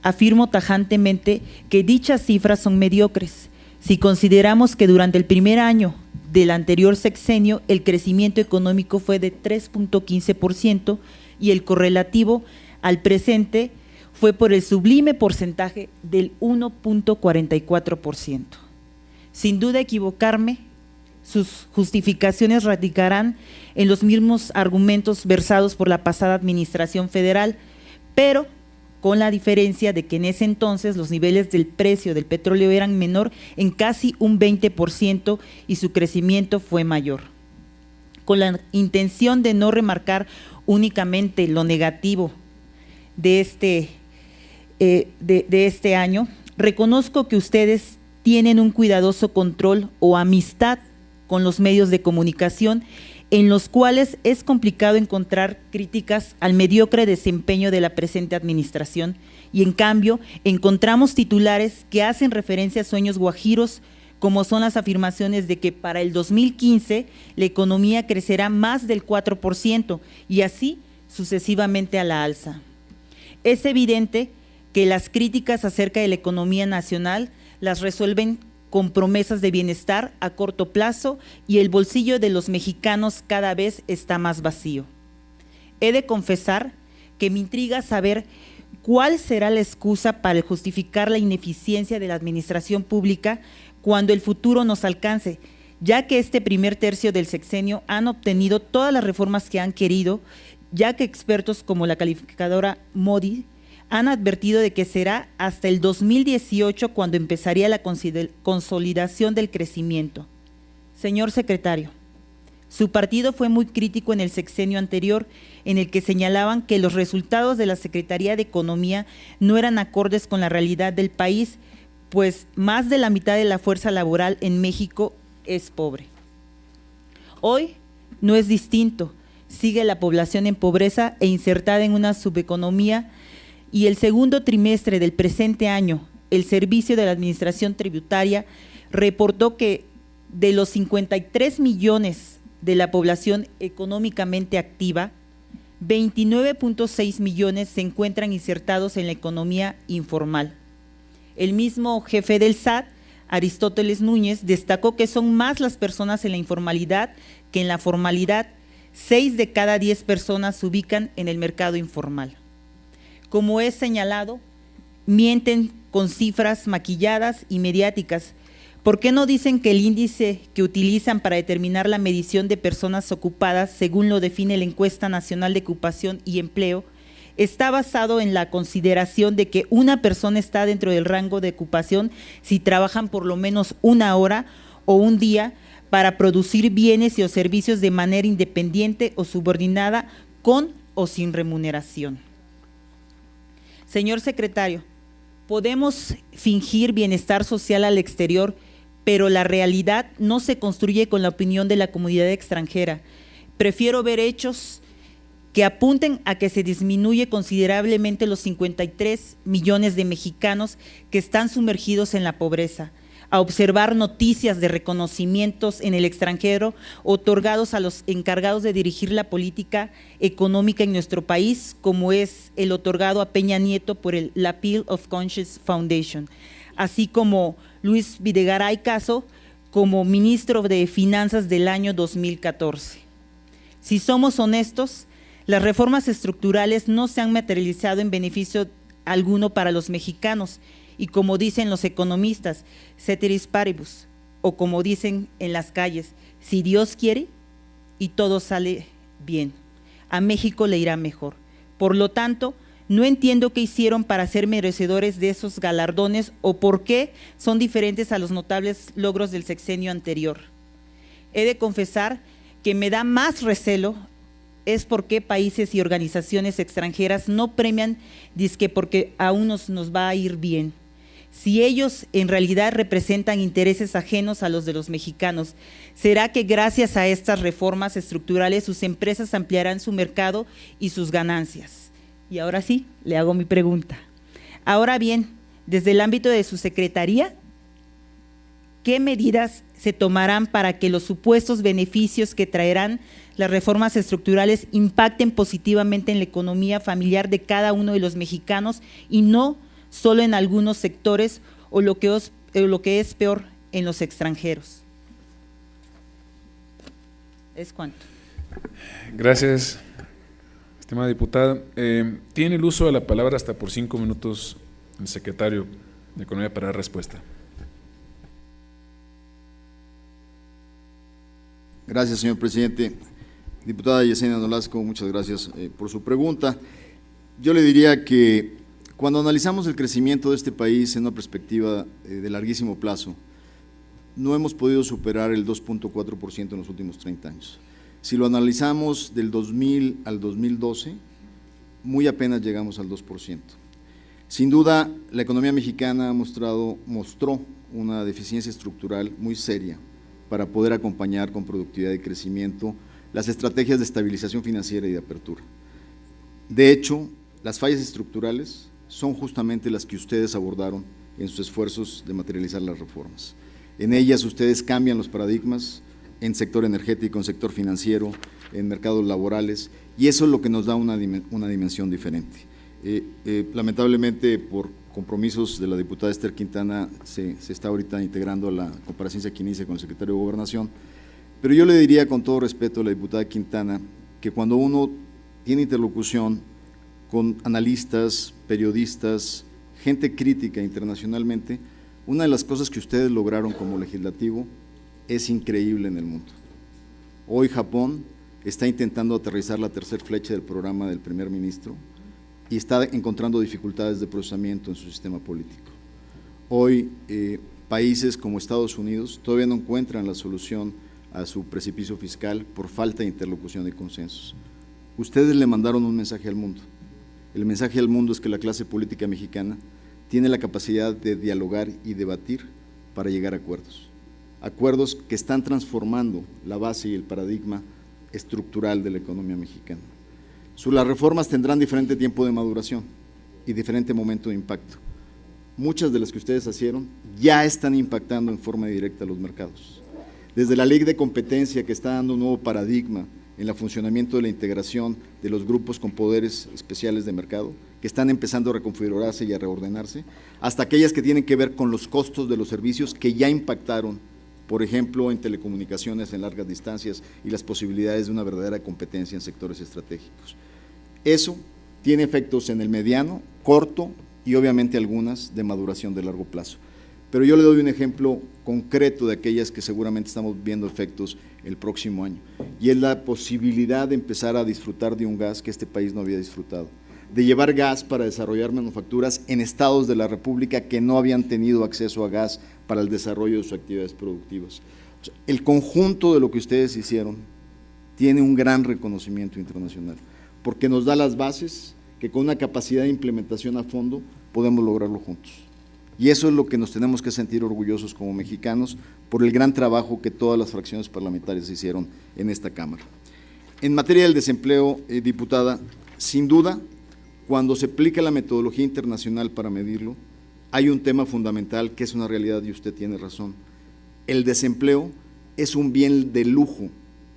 afirmo tajantemente que dichas cifras son mediocres, si consideramos que durante el primer año del anterior sexenio el crecimiento económico fue de 3.15% y el correlativo al presente fue por el sublime porcentaje del 1.44%. Sin duda equivocarme, sus justificaciones radicarán en los mismos argumentos versados por la pasada administración federal, pero con la diferencia de que en ese entonces los niveles del precio del petróleo eran menor en casi un 20% y su crecimiento fue mayor. Con la intención de no remarcar únicamente lo negativo de este año, reconozco que ustedes tienen un cuidadoso control o amistad con los medios de comunicación, en los cuales es complicado encontrar críticas al mediocre desempeño de la presente administración, y en cambio encontramos titulares que hacen referencia a sueños guajiros, como son las afirmaciones de que para el 2015 la economía crecerá más del 4% y así sucesivamente a la alza. Es evidente que las críticas acerca de la economía nacional las resuelven con promesas de bienestar a corto plazo y el bolsillo de los mexicanos cada vez está más vacío. He de confesar que me intriga saber cuál será la excusa para justificar la ineficiencia de la administración pública cuando el futuro nos alcance, ya que este primer tercio del sexenio han obtenido todas las reformas que han querido, ya que expertos como la calificadora Modi han advertido de que será hasta el 2018 cuando empezaría la consolidación del crecimiento. Señor secretario, su partido fue muy crítico en el sexenio anterior, en el que señalaban que los resultados de la Secretaría de Economía no eran acordes con la realidad del país, pues más de la mitad de la fuerza laboral en México es pobre. Hoy no es distinto, sigue la población en pobreza e insertada en una subeconomía, y el segundo trimestre del presente año, el Servicio de la Administración Tributaria reportó que de los 53 millones de la población económicamente activa, 29.6 millones se encuentran insertados en la economía informal. El mismo jefe del SAT, Aristóteles Núñez, destacó que son más las personas en la informalidad que en la formalidad. 6 de cada 10 personas se ubican en el mercado informal. Como es señalado, mienten con cifras maquilladas y mediáticas. ¿Por qué no dicen que el índice que utilizan para determinar la medición de personas ocupadas, según lo define la Encuesta Nacional de Ocupación y Empleo, está basado en la consideración de que una persona está dentro del rango de ocupación si trabajan por lo menos una hora o un día para producir bienes y o servicios de manera independiente o subordinada, con o sin remuneración? Señor secretario, podemos fingir bienestar social al exterior, pero la realidad no se construye con la opinión de la comunidad extranjera. Prefiero ver hechos que apunten a que se disminuye considerablemente los 53 millones de mexicanos que están sumergidos en la pobreza, a observar noticias de reconocimientos en el extranjero otorgados a los encargados de dirigir la política económica en nuestro país, como es el otorgado a Peña Nieto por la Peel of Conscience Foundation, así como Luis Videgaray Caso como ministro de Finanzas del año 2014. Si somos honestos, las reformas estructurales no se han materializado en beneficio alguno para los mexicanos, y como dicen los economistas, ceteris paribus, o como dicen en las calles, si Dios quiere y todo sale bien, a México le irá mejor. Por lo tanto, no entiendo qué hicieron para ser merecedores de esos galardones o por qué son diferentes a los notables logros del sexenio anterior. He de confesar que me da más recelo es por qué países y organizaciones extranjeras no premian dizque porque a unos nos va a ir bien, si ellos en realidad representan intereses ajenos a los de los mexicanos. ¿Será que gracias a estas reformas estructurales sus empresas ampliarán su mercado y sus ganancias? Y ahora sí, le hago mi pregunta. Ahora bien, desde el ámbito de su secretaría, ¿qué medidas se tomarán para que los supuestos beneficios que traerán las reformas estructurales impacten positivamente en la economía familiar de cada uno de los mexicanos y no solo en algunos sectores o lo que es peor, en los extranjeros? ¿Es cuánto? Gracias, estimada diputada. Tiene el uso de la palabra hasta por 5 minutos el secretario de Economía para dar respuesta. Gracias, señor presidente. Diputada Yesenia Nolasco, muchas gracias por su pregunta. Yo le diría que cuando analizamos el crecimiento de este país en una perspectiva de larguísimo plazo, no hemos podido superar el 2.4% en los últimos 30 años. Si lo analizamos del 2000 al 2012, muy apenas llegamos al 2%. Sin duda, la economía mexicana mostró una deficiencia estructural muy seria para poder acompañar con productividad y crecimiento las estrategias de estabilización financiera y de apertura. De hecho, las fallas estructurales son justamente las que ustedes abordaron en sus esfuerzos de materializar las reformas. En ellas ustedes cambian los paradigmas en sector energético, en sector financiero, en mercados laborales, y eso es lo que nos da una dimensión diferente. Lamentablemente, por compromisos de la diputada Esther Quintana, se está ahorita integrando a la comparecencia que inicia con el secretario de Gobernación, pero yo le diría con todo respeto a la diputada Quintana que cuando uno tiene interlocución con analistas, periodistas, gente crítica internacionalmente, una de las cosas que ustedes lograron como legislativo es increíble en el mundo. Hoy Japón está intentando aterrizar la tercera flecha del programa del primer ministro y está encontrando dificultades de procesamiento en su sistema político. Hoy países como Estados Unidos todavía no encuentran la solución a su precipicio fiscal por falta de interlocución y consensos. Ustedes le mandaron un mensaje al mundo. El mensaje al mundo es que la clase política mexicana tiene la capacidad de dialogar y debatir para llegar a acuerdos. Acuerdos que están transformando la base y el paradigma estructural de la economía mexicana. Las reformas tendrán diferente tiempo de maduración y diferente momento de impacto. Muchas de las que ustedes hicieron ya están impactando en forma directa a los mercados. Desde la ley de competencia, que está dando un nuevo paradigma en el funcionamiento de la integración de los grupos con poderes especiales de mercado, que están empezando a reconfigurarse y a reordenarse, hasta aquellas que tienen que ver con los costos de los servicios que ya impactaron, por ejemplo, en telecomunicaciones en largas distancias y las posibilidades de una verdadera competencia en sectores estratégicos. Eso tiene efectos en el mediano, corto y obviamente algunas de maduración de largo plazo. Pero yo le doy un ejemplo concreto de aquellas que seguramente estamos viendo efectos el próximo año, y es la posibilidad de empezar a disfrutar de un gas que este país no había disfrutado, de llevar gas para desarrollar manufacturas en estados de la República que no habían tenido acceso a gas para el desarrollo de sus actividades productivas. O sea, el conjunto de lo que ustedes hicieron tiene un gran reconocimiento internacional, porque nos da las bases que con una capacidad de implementación a fondo podemos lograrlo juntos. Y eso es lo que nos tenemos que sentir orgullosos como mexicanos por el gran trabajo que todas las fracciones parlamentarias hicieron en esta Cámara. En materia del desempleo, diputada, sin duda, cuando se aplica la metodología internacional para medirlo, hay un tema fundamental que es una realidad y usted tiene razón. El desempleo es un bien de lujo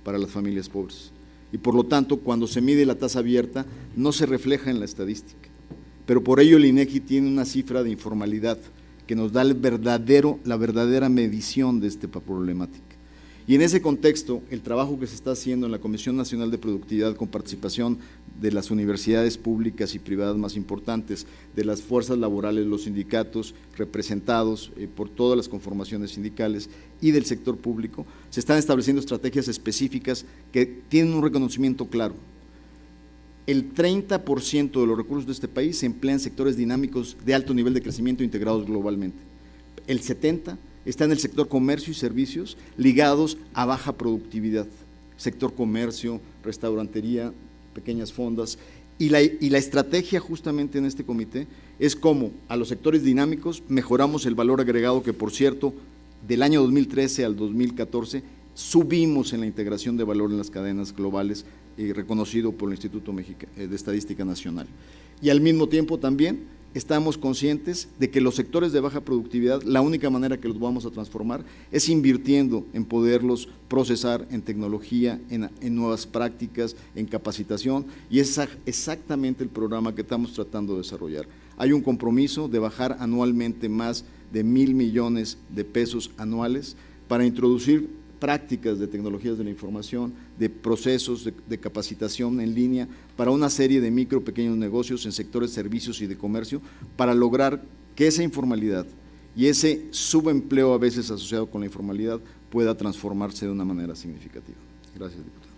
para las familias pobres y por lo tanto cuando se mide la tasa abierta no se refleja en la estadística. Pero por ello el INEGI tiene una cifra de informalidad que nos da la verdadera medición de esta problemática. Y en ese contexto, el trabajo que se está haciendo en la Comisión Nacional de Productividad con participación de las universidades públicas y privadas más importantes, de las fuerzas laborales, los sindicatos representados por todas las conformaciones sindicales y del sector público, se están estableciendo estrategias específicas que tienen un reconocimiento claro. El 30% de los recursos de este país se emplea en sectores dinámicos de alto nivel de crecimiento integrados globalmente. El 70% está en el sector comercio y servicios ligados a baja productividad, sector comercio, restaurantería, pequeñas fondas, y la estrategia justamente en este comité es cómo a los sectores dinámicos mejoramos el valor agregado que, por cierto, del año 2013 al 2014 subimos en la integración de valor en las cadenas globales reconocido por el Instituto de Estadística Nacional. Y al mismo tiempo también estamos conscientes de que los sectores de baja productividad, la única manera que los vamos a transformar es invirtiendo en poderlos procesar en tecnología, en nuevas prácticas, en capacitación, y es exactamente el programa que estamos tratando de desarrollar. Hay un compromiso de bajar anualmente más de 1,000 millones de pesos anuales para introducir prácticas de tecnologías de la información, de procesos de capacitación en línea para una serie de micro, pequeños negocios en sectores de servicios y de comercio para lograr que esa informalidad y ese subempleo a veces asociado con la informalidad pueda transformarse de una manera significativa. Gracias, diputado.